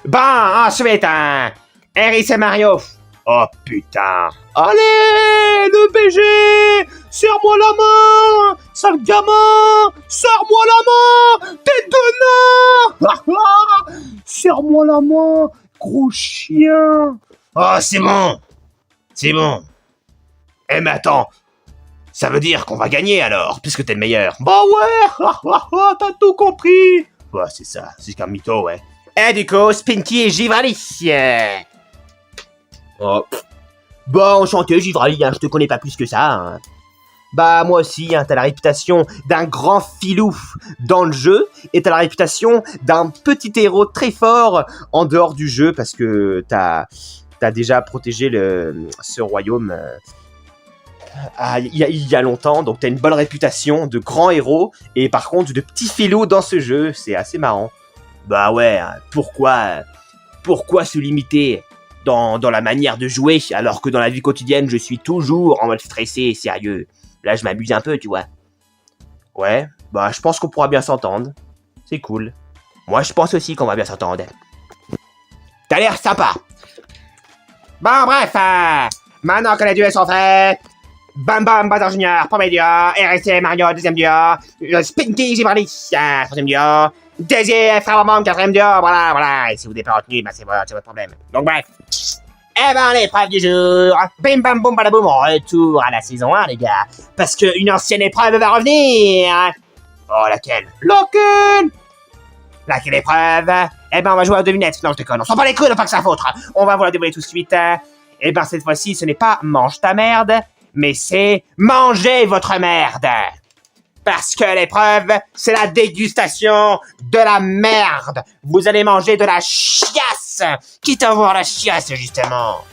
Bon, ensuite, Harry et Mario. Oh putain. Allez, le BG, serre-moi la main, sale gamin, serre-moi la main, tête de nain. Serre-moi la main, gros chien. Oh, c'est bon. C'est bon. Eh mais attends, ça veut dire qu'on va gagner alors, puisque t'es le meilleur. Bah ouais, t'as tout compris. Ouais, c'est ça, c'est qu'un mytho, ouais. Et du coup, Spinky et Givrali. Oh. Bah, enchanté, Givrali, je te connais pas plus que ça. Hein. Bah, moi aussi, t'as la réputation d'un grand filou dans le jeu, et t'as la réputation d'un petit héros très fort en dehors du jeu, parce que t'as déjà protégé ce royaume il y a longtemps, donc t'as une bonne réputation de grand héros, et par contre de petit filou dans ce jeu, c'est assez marrant. Bah ouais, pourquoi se limiter dans la manière de jouer, alors que dans la vie quotidienne, je suis toujours en mode stressé et sérieux. Là, je m'amuse un peu, tu vois. Ouais, bah je pense qu'on pourra bien s'entendre. C'est cool. Moi, je pense aussi qu'on va bien s'entendre. T'as l'air sympa. Bon, bref, maintenant que les duels sont faits, Bam Bam Bazar Junior, premier duo, RSC Mario, deuxième duo, Spinky Givrali, troisième duo, deuxième Frère Maman, quatrième duo, voilà, et si vous n'êtes pas retenu, bah c'est votre problème. Donc bref, eh ben l'épreuve du jour, bim bam boum badaboum, retour à la saison 1 les gars, parce qu'une ancienne épreuve va revenir. Oh laquelle? Laquelle épreuve? Eh ben on va jouer à devinettes, non je déconne, on s'en bat les couilles, on n'a pas que ça à foutre, on va vous la dévoiler tout de suite. Eh ben cette fois-ci ce n'est pas mange ta merde, mais c'est manger votre merde. Parce que l'épreuve, c'est la dégustation de la merde. Vous allez manger de la chiasse. Quitte à voir la chiasse, justement.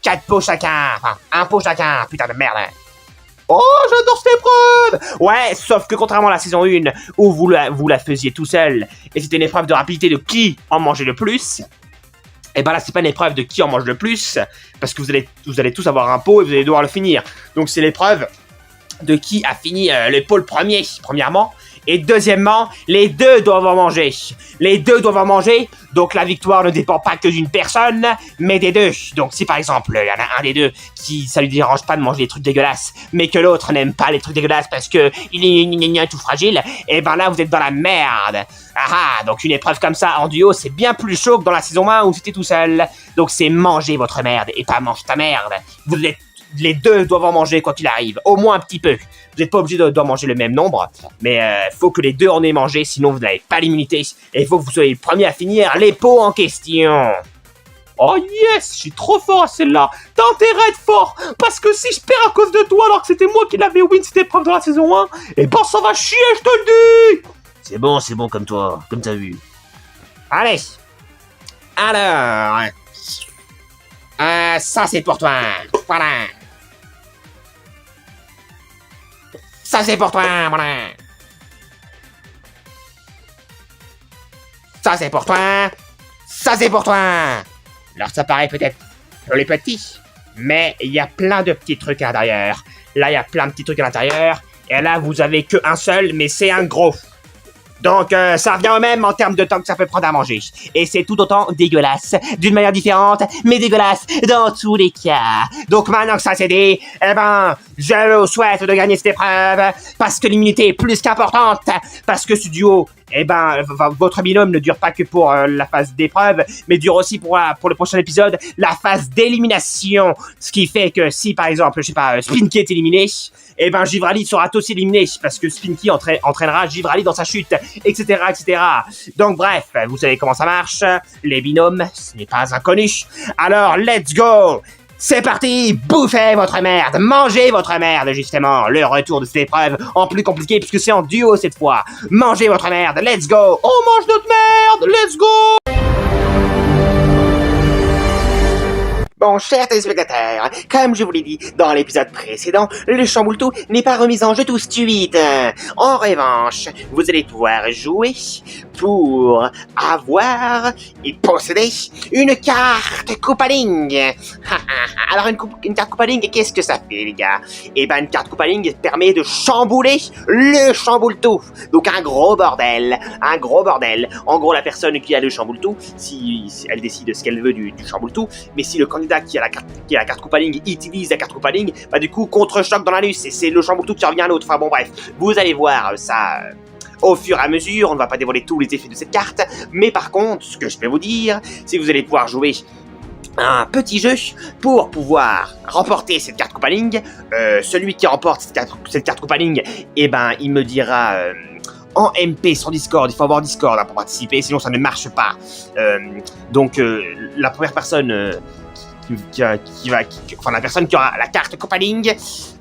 4 pots chacun. Enfin, 1 pot chacun. Putain de merde. Oh, j'adore cette épreuve. Ouais, sauf que contrairement à la saison 1, où vous la faisiez tout seul, et c'était une épreuve de rapidité de qui en mangeait le plus, et ben là, c'est pas une épreuve de qui en mange le plus, parce que vous allez tous avoir un pot et vous allez devoir le finir. Donc c'est l'épreuve de qui a fini le pot le premier, premièrement. Et deuxièmement, les deux doivent en manger. Les deux doivent en manger, donc la victoire ne dépend pas que d'une personne, mais des deux. Donc si par exemple, il y en a un des deux qui ça lui dérange pas de manger des trucs dégueulasses, mais que l'autre n'aime pas les trucs dégueulasses parce que il est tout fragile, et ben là vous êtes dans la merde. Donc une épreuve comme ça en duo, c'est bien plus chaud que dans la saison 1 où c'était tout seul. Donc c'est manger votre merde et pas mange ta merde. Les deux doivent en manger quoi qu'il arrive, au moins un petit peu. Vous n'êtes pas obligé d'en manger le même nombre, mais faut que les deux en aient mangé, sinon vous n'avez pas l'immunité. Et il faut que vous soyez le premier à finir les pots en question. Oh yes, je suis trop fort à celle-là. T'as intérêt à être fort, parce que si je perds à cause de toi alors que c'était moi qui l'avais win cette épreuve dans la saison 1, et ben ça va chier, je te le dis. C'est bon comme toi, comme t'as vu. Allez. Alors, ça c'est pour toi. Voilà. Ça c'est pour toi, voilà. Ça c'est pour toi. Ça c'est pour toi. Alors ça paraît peut-être joli petit, mais il y a plein de petits trucs à l'intérieur. Là il y a plein de petits trucs à l'intérieur, et là vous avez que un seul, mais c'est un gros. Donc ça revient au même en termes de temps que ça peut prendre à manger. Et c'est tout autant dégueulasse, d'une manière différente, mais dégueulasse dans tous les cas. Donc maintenant que ça c'est dit, eh ben, je vous souhaite de gagner cette épreuve, parce que l'immunité est plus qu'importante, parce que ce duo, eh ben, votre binôme ne dure pas que pour la phase d'épreuve, mais dure aussi pour le prochain épisode, la phase d'élimination. Ce qui fait que si, par exemple, je sais pas, Spinky est éliminé, eh ben, Givrali sera aussi éliminé, parce que Spinky entraînera Givrali dans sa chute, etc., etc. Donc bref, vous savez comment ça marche, les binômes, ce n'est pas inconnu. Alors, let's go! C'est parti, bouffez votre merde, mangez votre merde, justement, le retour de cette épreuve en plus compliqué puisque c'est en duo cette fois. Mangez votre merde, let's go, on mange notre merde, let's go. Bon, chers téléspectateurs, comme je vous l'ai dit dans l'épisode précédent, le chamboule-tout n'est pas remis en jeu tout de suite. En revanche, vous allez pouvoir jouer pour avoir et posséder une carte Koopaling. Alors une carte Koopaling, qu'est-ce que ça fait les gars? Eh ben une carte Koopaling permet de chambouler le chamboule-tout. Donc un gros bordel. En gros la personne qui a le chamboule-tout, si elle décide ce qu'elle veut du chamboule-tout, mais si le candidat qui a la carte Koopaling utilise la carte Koopaling, bah du coup contre-choc dans l'anus et c'est le chamboule-tout qui revient à l'autre. Enfin bon bref, vous allez voir ça au fur et à mesure, on ne va pas dévoiler tous les effets de cette carte, mais par contre, ce que je peux vous dire, c'est que vous allez pouvoir jouer un petit jeu pour pouvoir remporter cette carte Koopaling. Celui qui remporte cette carte Koopaling, eh ben, il me dira en MP sur Discord, il faut avoir Discord pour participer, sinon ça ne marche pas. Donc la première personne la personne qui aura la carte Koopaling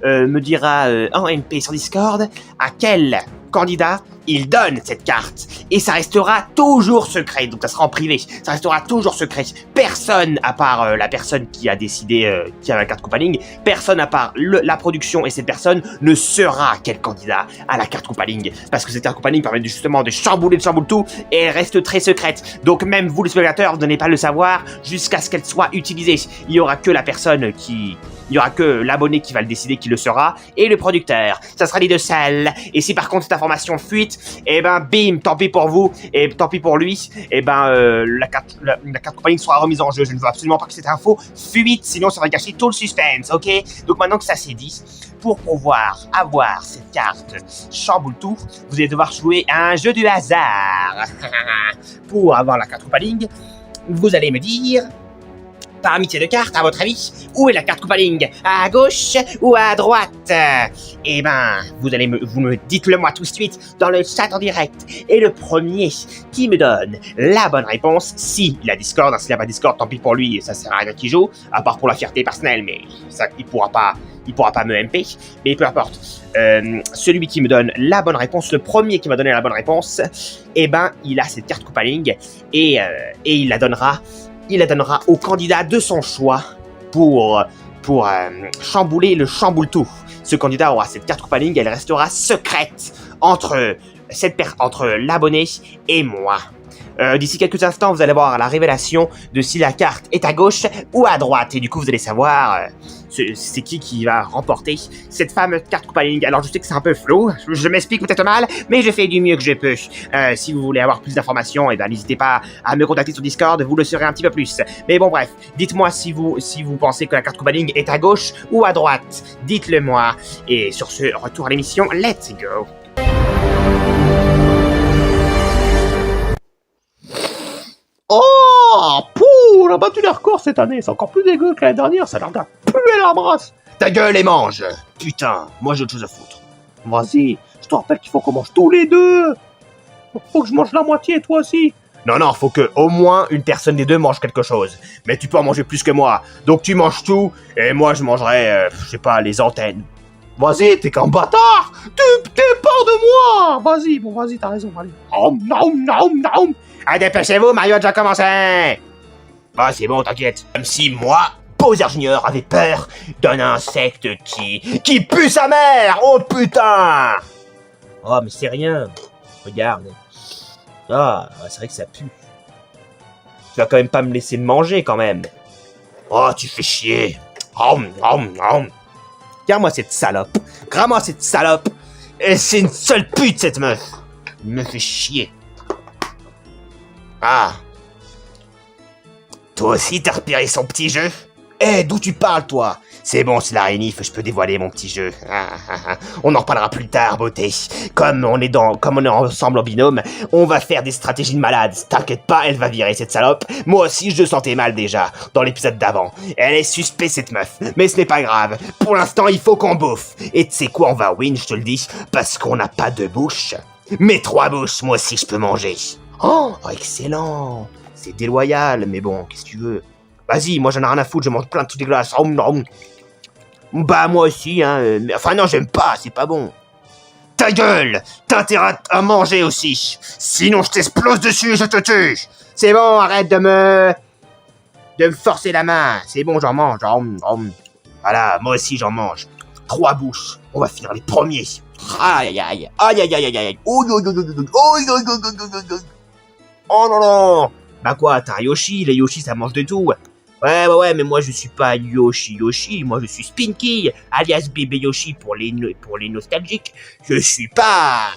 me dira en MP sur Discord à quel candidat il donne cette carte et ça restera toujours secret, donc ça sera en privé, ça restera toujours secret. Personne à part la personne qui a décidé qui a la carte Koopaling, personne à part la production et cette personne ne saura quel candidat a la carte Koopaling, parce que cette carte Koopaling permet justement de chambouler le chamboule-tout et elle reste très secrète, donc même vous le spectateur vous n'allez pas le savoir jusqu'à ce qu'elle soit utilisée. Il y aura que la personne il y aura que l'abonné qui va le décider qui le sera et le producteur, ça sera les deux seuls. Et si par contre cette information fuite, et ben bim, tant pis pour vous et tant pis pour lui, et ben la carte Koopaling sera remise en jeu. Je ne veux absolument pas que cette info fuite, sinon ça va gâcher tout le suspense, ok? Donc maintenant que ça c'est dit, pour pouvoir avoir cette carte chamboule-tout, vous allez devoir jouer à un jeu du hasard. Pour avoir la carte Koopaling, vous allez me dire, parmi ces deux cartes, à votre avis, où est la carte Koopaling? À gauche ou à droite? Eh ben, vous me dites-le moi tout de suite dans le chat en direct. Et le premier qui me donne la bonne réponse, si il a Discord, s'il n'a pas Discord, tant pis pour lui, ça sert à rien qu'il joue, à part pour la fierté personnelle, mais ça, il pourra pas me MP, mais peu importe. Celui qui me donne la bonne réponse, le premier qui m'a donné la bonne réponse, eh ben, il a cette carte Koopaling et il la donnera au candidat de son choix pour chambouler le chamboule-tout. Ce candidat aura cette carte Koopaling, elle restera secrète entre l'abonné et moi. D'ici quelques instants, vous allez avoir la révélation de si la carte est à gauche ou à droite. Et du coup, vous allez savoir c'est qui va remporter cette fameuse carte Koopaling. Alors, je sais que c'est un peu flou, je m'explique peut-être mal, mais je fais du mieux que je peux. Si vous voulez avoir plus d'informations, eh ben, n'hésitez pas à me contacter sur Discord, vous le saurez un petit peu plus. Mais bon, bref, dites-moi si vous pensez que la carte Koopaling est à gauche ou à droite. Dites-le moi. Et sur ce, retour à l'émission, let's go. Oh, pouh, on a battu les records cette année, c'est encore plus dégueu que l'année dernière, ça a l'air de puer la brasse. Ta gueule et mange. Putain, moi j'ai autre chose à foutre. Vas-y, je te rappelle qu'il faut qu'on mange tous les deux. Faut que je mange la moitié, toi aussi. Non, faut que au moins une personne des deux mange quelque chose. Mais tu peux en manger plus que moi. Donc tu manges tout, et moi je mangerai, je sais pas, les antennes. Vas-y, t'es qu'un bâtard. T'es peur de moi. Vas-y, t'as raison, allez. Nom. Allez, dépêchez-vous, Mario a déjà commencé. Bah c'est bon, t'inquiète. Comme si moi, Bowser Junior, avait peur d'un insecte qui pue sa mère. Oh putain. Oh, mais c'est rien. Regarde. Ah, c'est vrai que ça pue. Tu vas quand même pas me laisser me manger, quand même. Oh, tu fais chier. Regarde-moi cette salope. Regarde-moi cette salope. Et c'est une seule pute, cette meuf. Elle me fait chier. Ah. Toi aussi, t'as repéré son petit jeu? Eh, d'où tu parles, toi? C'est bon, c'est la rénif, je peux dévoiler mon petit jeu. On en reparlera plus tard, beauté. Comme on est ensemble en binôme, on va faire des stratégies de malade. T'inquiète pas, elle va virer cette salope. Moi aussi, je le sentais mal déjà, dans l'épisode d'avant. Elle est suspecte, cette meuf. Mais ce n'est pas grave. Pour l'instant, il faut qu'on bouffe. Et tu sais quoi, on va win, je te le dis, parce qu'on n'a pas de bouche. Mais 3 bouches, moi aussi, je peux manger. Oh, excellent. C'est déloyal, mais bon, qu'est-ce que tu veux? Vas-y, moi j'en ai rien à foutre, je mange plein de trucs dégueulasses. Bah moi aussi, hein. Mais, enfin non, j'aime pas, c'est pas bon. Ta gueule! T'as intérêt à manger aussi. Sinon je t'explose dessus et je te tue. C'est bon, arrête de me... de me forcer la main. C'est bon, j'en mange. Voilà, moi aussi j'en mange. 3 bouches. On va finir les premiers. Aïe, aïe, aïe, aïe, aïe, aïe, aïe. Oh non, non. Bah quoi, t'es un Yoshi, les Yoshi ça mange de tout. Ouais, mais moi je suis pas Yoshi, moi je suis Spinky, alias bébé Yoshi pour les nostalgiques. Je suis pas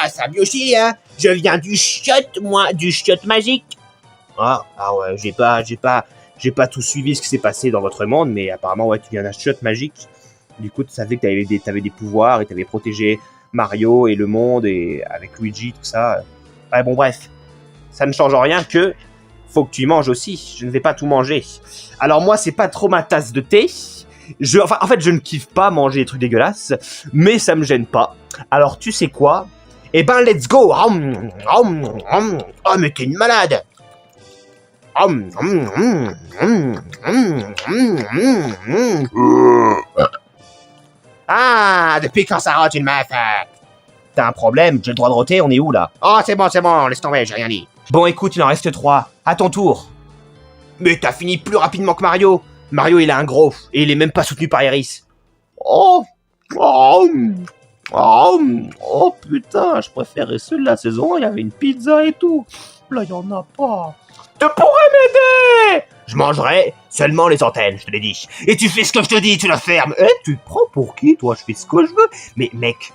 Sam Yoshi, hein. Je viens du shot, moi, du shot magique. Ah ouais, j'ai pas tout suivi ce qui s'est passé dans votre monde, mais apparemment ouais, tu viens d'un shot magique. Du coup, tu savais que t'avais des pouvoirs et t'avais protégé Mario et le monde et avec Luigi, tout ça. Ouais, bon, bref. Ça ne change rien que faut que tu y manges aussi. Je ne vais pas tout manger. Alors moi, c'est pas trop ma tasse de thé. En fait, je ne kiffe pas manger des trucs dégueulasses, mais ça me gêne pas. Alors, tu sais quoi? Eh ben, let's go. Oh, mais t'es une malade. Ah, depuis quand ça rote une meuf? T'as un problème? J'ai le droit de roter, on est où là? Oh, c'est bon, laisse tomber, j'ai rien dit. Bon, écoute, il en reste 3. À ton tour. Mais t'as fini plus rapidement que Mario. Mario, il a un gros, et il est même pas soutenu par Iris. Oh putain, je préférais ceux de la saison, il y avait une pizza et tout. Là, il y en a pas. Tu pourrais m'aider? Je mangerai seulement les antennes, je te l'ai dit. Et tu fais ce que je te dis, tu la fermes. Tu te prends pour qui, toi? Je fais ce que je veux. Mais mec,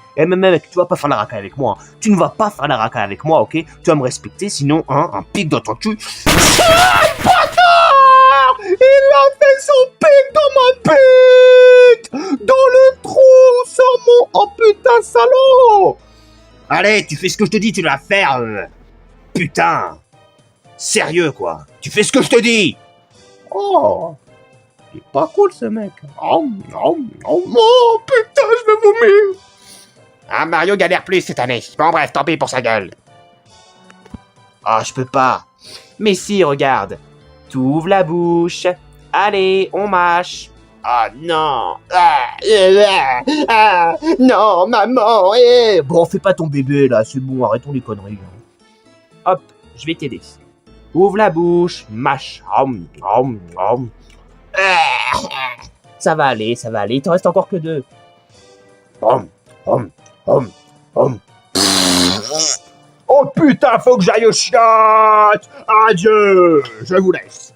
tu vas pas faire la racaille avec moi. Tu ne vas pas faire la racaille avec moi, ok? Tu vas me respecter, sinon, un pic dans ton cul. Ah, bâtard! Il a fait son pic dans ma bite! Dans le trou, sur mon... Oh putain, salaud! Allez, tu fais ce que je te dis, tu la fermes. Putain! Sérieux, quoi. Tu fais ce que je te dis. Oh, il est pas cool, ce mec. Oh, putain, je vais vomir. Ah, Mario galère plus cette année. Bon, bref, tant pis pour sa gueule. Ah, je peux pas. Mais si, regarde. T'ouvres la bouche. Allez, on mâche. Ah, non. Non, maman. Bon, fais pas ton bébé, là. C'est bon, arrêtons les conneries. Hop, je vais t'aider. Ouvre la bouche, mâche. Ça va aller, il t'en reste encore que 2. Oh putain, faut que j'aille au chiottes. Adieu, je vous laisse.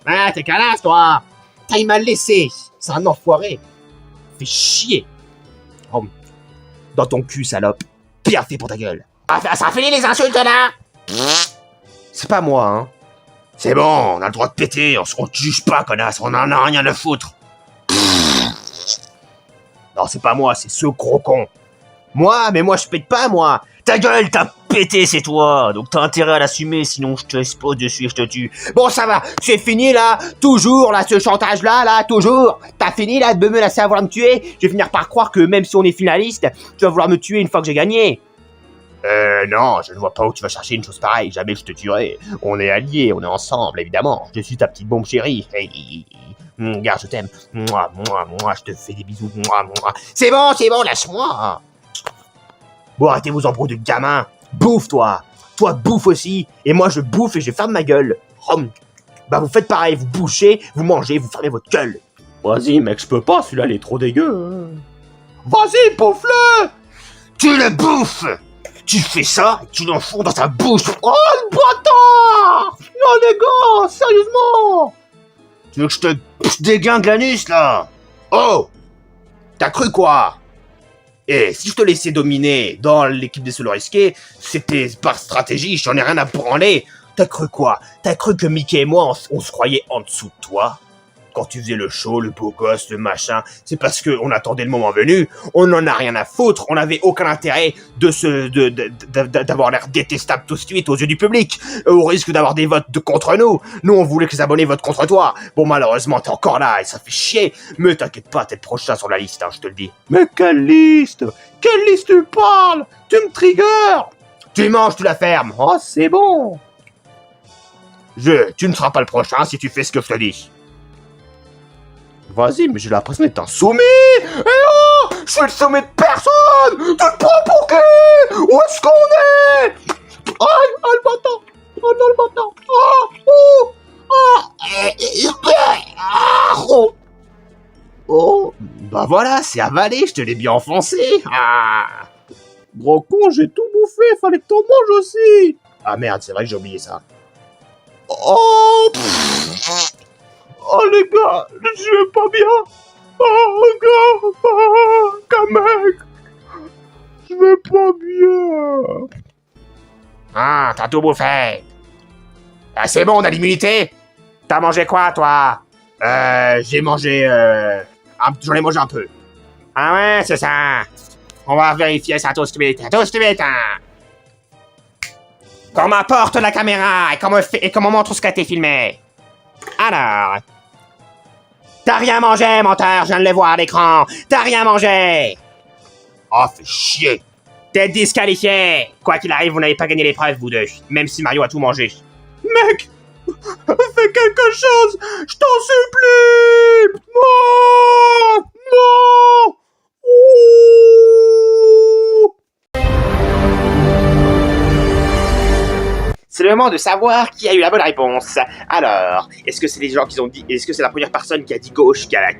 Ah, t'es calasse, toi. Il m'a laissé, c'est un enfoiré. Fais chier. Dans ton cul, salope. Bien fait pour ta gueule. Ah, ça a fini les insultes, là. C'est pas moi, hein. C'est bon, on a le droit de péter, on te juge pas, connasse, on en a rien à foutre. Non, c'est pas moi, c'est ce gros con. Moi, mais moi je pète pas, moi. Ta gueule, t'as pété, c'est toi. Donc t'as intérêt à l'assumer, sinon je te explose dessus et je te tue. Bon, ça va, c'est fini, là. Toujours, là, ce chantage-là, toujours. T'as fini, là, de me menacer à vouloir me tuer. Je vais finir par croire que même si on est finaliste, tu vas vouloir me tuer une fois que j'ai gagné. Non, je ne vois pas où tu vas chercher une chose pareille, jamais je te tuerai. On est alliés, on est ensemble, évidemment. Je suis ta petite bombe chérie. Hey, regarde, je t'aime. Moi, je te fais des bisous. C'est bon, lâche-moi. Bon, arrêtez vos embrouilles de gamin. Bouffe, toi. Toi, bouffe aussi. Et moi, je bouffe et je ferme ma gueule. Bah, vous faites pareil, vous bouchez, vous mangez, vous fermez votre gueule. Vas-y, mec, je peux pas, celui-là, il est trop dégueu. Vas-y, bouffe-le. Tu le bouffes. Tu fais ça et tu l'enfonces dans ta bouche. Oh, le bâtard! Non, les gars, sérieusement! Tu veux que je te déglingue l'anus, là? Oh! T'as cru quoi? Et si je te laissais dominer dans l'équipe des solos risqués, c'était par stratégie, j'en ai rien à branler. T'as cru quoi? T'as cru que Mickey et moi, on se croyait en dessous de toi? Quand tu faisais le show, le beau gosse, le machin, c'est parce qu'on attendait le moment venu, on n'en a rien à foutre, on n'avait aucun intérêt d'avoir l'air détestable tout de suite aux yeux du public, au risque d'avoir des votes contre nous. Nous, on voulait que les abonnés votent contre toi. Bon, malheureusement, t'es encore là et ça fait chier, mais t'inquiète pas, t'es le prochain sur la liste, hein, je te le dis. Mais quelle liste? Quelle liste tu parles? Tu me triggers. Tu manges, tu la fermes. Oh, c'est bon. Tu ne seras pas le prochain si tu fais ce que je te dis. Vas-y, mais j'ai l'impression d'être un sommet. Eh oh, je suis le sommet de personne. Tu te prends pour qui? Où est-ce qu'on est? Aïe, le bâtard. Oh non, le bâtard. Oh, bah voilà, c'est avalé, je te l'ai bien enfoncé. Ah. Gros con, j'ai tout bouffé, fallait que t'en manges aussi. Ah merde, c'est vrai que j'ai oublié ça. Oh, pff. Oh les gars, je vais pas bien. Oh gars, oh, Kamek, je vais pas bien. Ah, t'as tout bouffé. Ah, c'est bon, on a l'immunité. T'as mangé quoi, toi? J'ai mangé, j'en ai mangé un peu. Ah ouais, c'est ça. On va vérifier ça tout de suite, hein. Qu'on m'apporte la caméra et qu'on me montre ce qu'a été filmé. Alors... T'as rien mangé, menteur, je viens de le voir à l'écran. T'as rien mangé. Oh, fais chier. T'es disqualifié. Quoi qu'il arrive, vous n'avez pas gagné l'épreuve, vous deux. Même si Mario a tout mangé. Mec, fais quelque chose, je t'en supplie. Non, non. Ouh. C'est le moment de savoir qui a eu la bonne réponse. Alors, est-ce que c'est les gens qui ont dit... Est-ce que c'est la première personne qui a dit gauche qui a la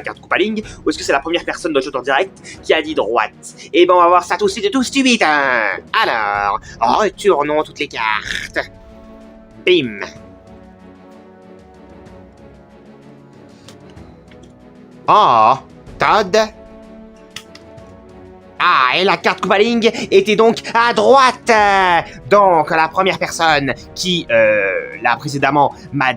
carte Koopaling, ou est-ce que c'est la première personne dans le jeu en direct qui a dit droite? Eh ben, on va voir ça tout de suite et tout stupide, hein. Alors, retournons toutes les cartes. Bim. Oh, Todd. Ah, et la carte Koopaling était donc à droite. Donc, la première personne qui, là, précédemment,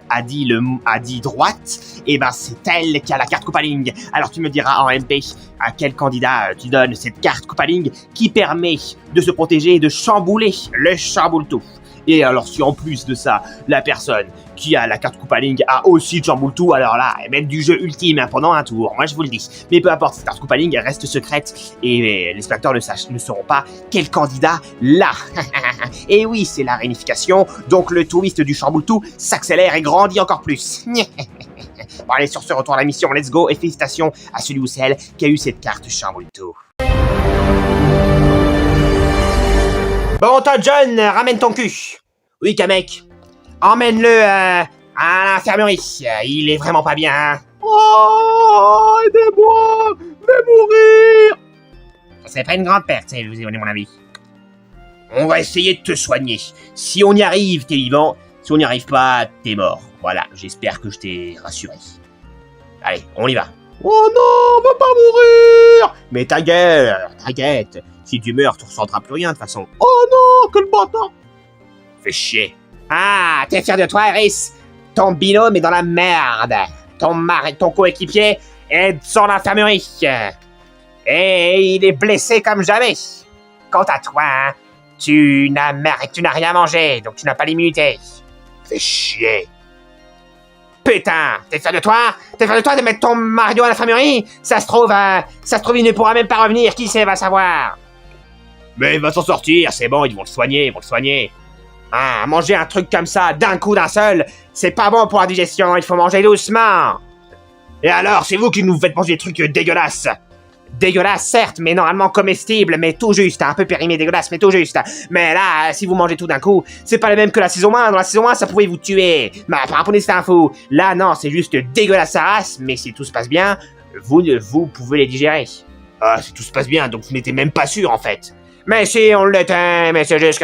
a dit droite, et ben, c'est elle qui a la carte Koopaling. Alors, tu me diras en MP à quel candidat tu donnes cette carte Koopaling qui permet de se protéger et de chambouler le chamboule-tout. Et alors, si en plus de ça, la personne qui a la carte Koopaling a aussi Chamboule-tout, alors là, elle met du jeu ultime hein, pendant un tour, moi je vous le dis. Mais peu importe, cette carte Koopaling elle reste secrète et les spectateurs ne sauront pas quel candidat l'a. Et oui, c'est la réunification, donc le twist du Chamboule-tout s'accélère et grandit encore plus. Bon allez, sur ce, retour à la mission, let's go, et félicitations à celui ou celle qui a eu cette carte Chamboule-tout. Bon, toi, John, ramène ton cul. Oui, Kamek. Emmène-le à l'infirmerie. Il est vraiment pas bien. Oh, aidez-moi, je vais mourir. C'est pas une grande perte, vous avez mon avis. On va essayer de te soigner. Si on y arrive, t'es vivant. Si on n'y arrive pas, t'es mort. Voilà, j'espère que je t'ai rassuré. Allez, on y va. Oh non, on va pas mourir. Mais ta gueule, t'inquiète. Si tu meurs, tu ressentiras plus rien de toute façon. Oh non, quel bâtard. Fais chier. Ah, t'es fier de toi, Iris? Ton binôme est dans la merde. Ton coéquipier est dans l'infirmerie. Et il est blessé comme jamais. Quant à toi, hein, tu n'as rien mangé, donc tu n'as pas l'immunité. Fais chier. Putain, t'es fier de toi? T'es fier de toi de mettre ton Mario à l'infirmerie? Ça se trouve, il ne pourra même pas revenir, qui sait, va savoir. Mais il va s'en sortir, c'est bon, ils vont le soigner. Ah, manger un truc comme ça, d'un coup, d'un seul, c'est pas bon pour la digestion, il faut manger doucement. Et alors, c'est vous qui nous faites manger des trucs dégueulasses. Dégueulasse, certes, mais normalement comestible, mais tout juste, un peu périmé, dégueulasse, mais tout juste. Mais là, si vous mangez tout d'un coup, c'est pas le même que la saison 1. Dans la saison 1, ça pouvait vous tuer. Mais apprenez cette info. Là, non, c'est juste dégueulasse à race, mais si tout se passe bien, vous pouvez les digérer. Ah, si tout se passe bien, donc vous n'étiez même pas sûr, en fait. Mais si, on l'était, mais c'est juste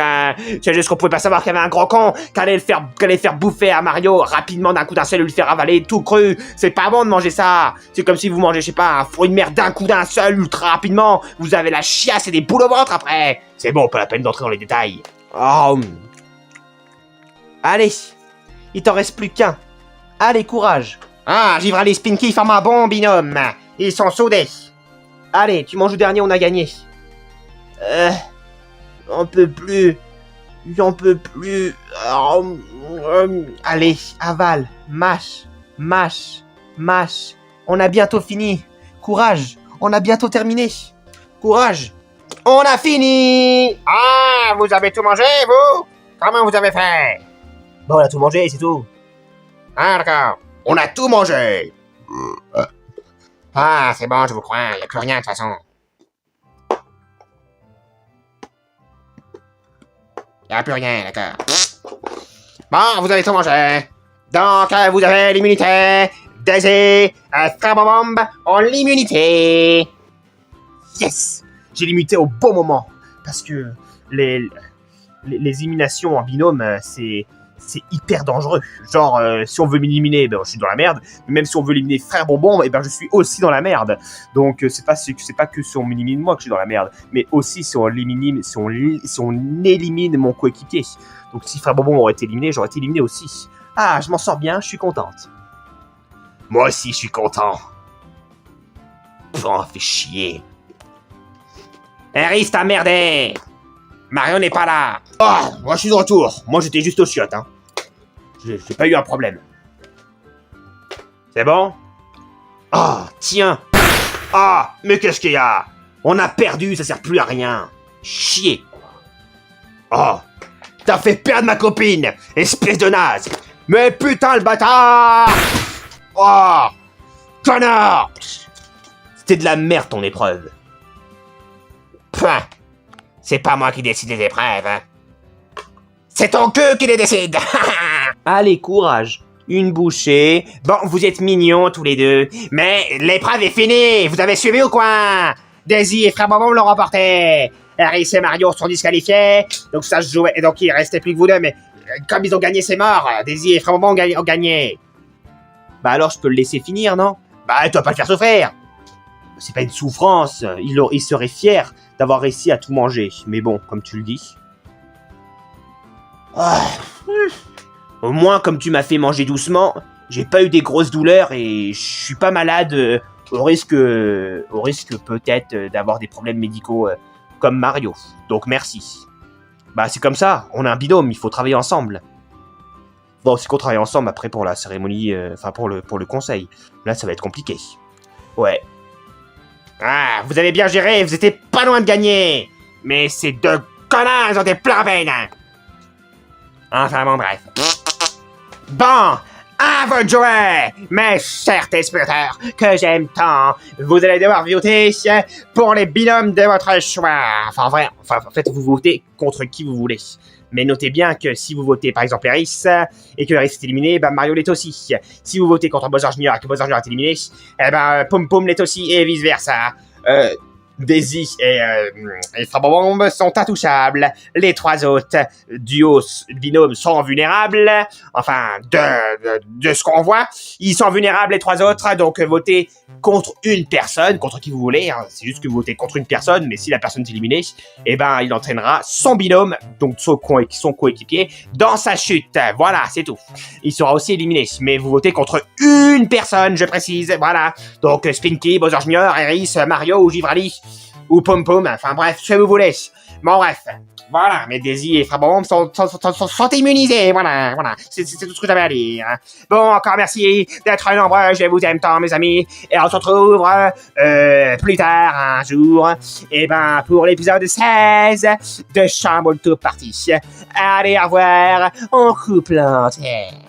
qu'on pouvait pas savoir qu'il y avait un gros con, qu'allait le faire bouffer à Mario rapidement d'un coup d'un seul, lui faire avaler tout cru. C'est pas bon de manger ça. C'est comme si vous mangez, je sais pas, un fruit de mer d'un coup d'un seul, ultra rapidement. Vous avez la chiasse et des boules au ventre après. C'est bon, pas la peine d'entrer dans les détails. Oh. Allez, il t'en reste plus qu'un. Allez, courage. Ah, Givral et Spinky forment un bon binôme. Ils sont soudés. Allez, tu manges le dernier, on a gagné. J'en peux plus. Allez, avale, mâche. On a bientôt fini. Courage, on a bientôt terminé. Courage. On a fini. Ah, vous avez tout mangé, vous? Comment vous avez fait? Bon, on a tout mangé, c'est tout. Ah, d'accord. On a tout mangé. Ah, c'est bon, je vous crois. Il n'y a plus rien, de toute façon. Il n'y a plus rien, d'accord. Bon, vous avez tout mangé. Donc, vous avez l'immunité. Daisy, Frabomb ont l'immunité. Yes! J'ai l'immunité au bon moment. Parce que les éliminations en binôme, c'est hyper dangereux. Genre, si on veut m'éliminer, ben, je suis dans la merde. Mais même si on veut éliminer Frère Bonbon, eh ben, je suis aussi dans la merde. Donc, c'est pas que si on m'élimine moi que je suis dans la merde, mais aussi si on élimine mon coéquipier. Donc, si Frère Bonbon aurait été éliminé, j'aurais été éliminé aussi. Ah, je m'en sors bien, je suis contente. Moi aussi, je suis content. Oh, fait chier. Harry, t'as merdé. Mario n'est pas là. Oh, moi je suis de retour. Moi j'étais juste au chiottes, hein. J'ai pas eu un problème. C'est bon? Oh, tiens. Ah, mais qu'est-ce qu'il y a? On a perdu, ça sert plus à rien. Chier. Oh, t'as fait perdre ma copine, espèce de naze. Mais putain le bâtard. Oh, connard. C'était de la merde ton épreuve. Point. C'est pas moi qui décide des épreuves, hein. C'est ton queue qui les décide. Allez, courage. Une bouchée. Bon, vous êtes mignons tous les deux. Mais l'épreuve est finie. Vous avez suivi ou quoi? Daisy et Frère Bonbon l'ont remporté. Harry et Mario sont disqualifiés. Donc ça se jouait. Et donc il restait plus que vous deux. Mais comme ils ont gagné, c'est mort. Daisy et Frère Bonbon ont gagné. Bah alors je peux le laisser finir, non? Bah tu vas pas le faire souffrir. C'est pas une souffrance. Il serait fier d'avoir réussi à tout manger. Mais bon, comme tu le dis. Ah. Au moins, comme tu m'as fait manger doucement, j'ai pas eu des grosses douleurs et je suis pas malade au risque peut-être d'avoir des problèmes médicaux comme Mario. Donc merci. Bah c'est comme ça, on a un binôme, il faut travailler ensemble. Bon, c'est qu'on travaille ensemble après pour la cérémonie, pour le conseil. Là, ça va être compliqué. Ouais. Ah, vous avez bien géré, vous étiez pas loin de gagner. Mais ces deux connards, ils ont des plans à peine. Enfin bon, bref. Bon, à votre jouet, mes chers téléspectateurs, que j'aime tant. Vous allez devoir voter pour les binômes de votre choix. En fait, vous votez contre qui vous voulez. Mais notez bien que si vous votez par exemple Harris, et que Harris est éliminé, bah Mario l'est aussi. Si vous votez contre Bowser Jr. et que Bowser Jr. est éliminé, eh ben Pom Pom l'est aussi, et vice versa. Daisy et Frabomb sont intouchables. Les trois autres duos binômes sont vulnérables. Enfin, de ce qu'on voit, ils sont vulnérables les trois autres. Donc votez contre une personne, contre qui vous voulez. Hein. C'est juste que vous votez contre une personne, mais si la personne est éliminée, eh ben il entraînera son binôme, donc son coéquipier, dans sa chute. Voilà, c'est tout. Il sera aussi éliminé, mais vous votez contre une personne, je précise. Voilà. Donc Spinky, Bowser Jr., Harris, Mario ou Givrali. Ou Pom Pom, enfin bref, ce que vous voulez. Bon bref, voilà, mais Daisy et Frabomb sont immunisés, voilà, c'est tout ce que j'avais à dire. Bon, encore merci d'être nombreux, je vous aime tant mes amis, et on se retrouve plus tard, un jour, et ben pour l'épisode 16 de Chamboule Tout Party. Allez, au revoir, on coupe l'antenne.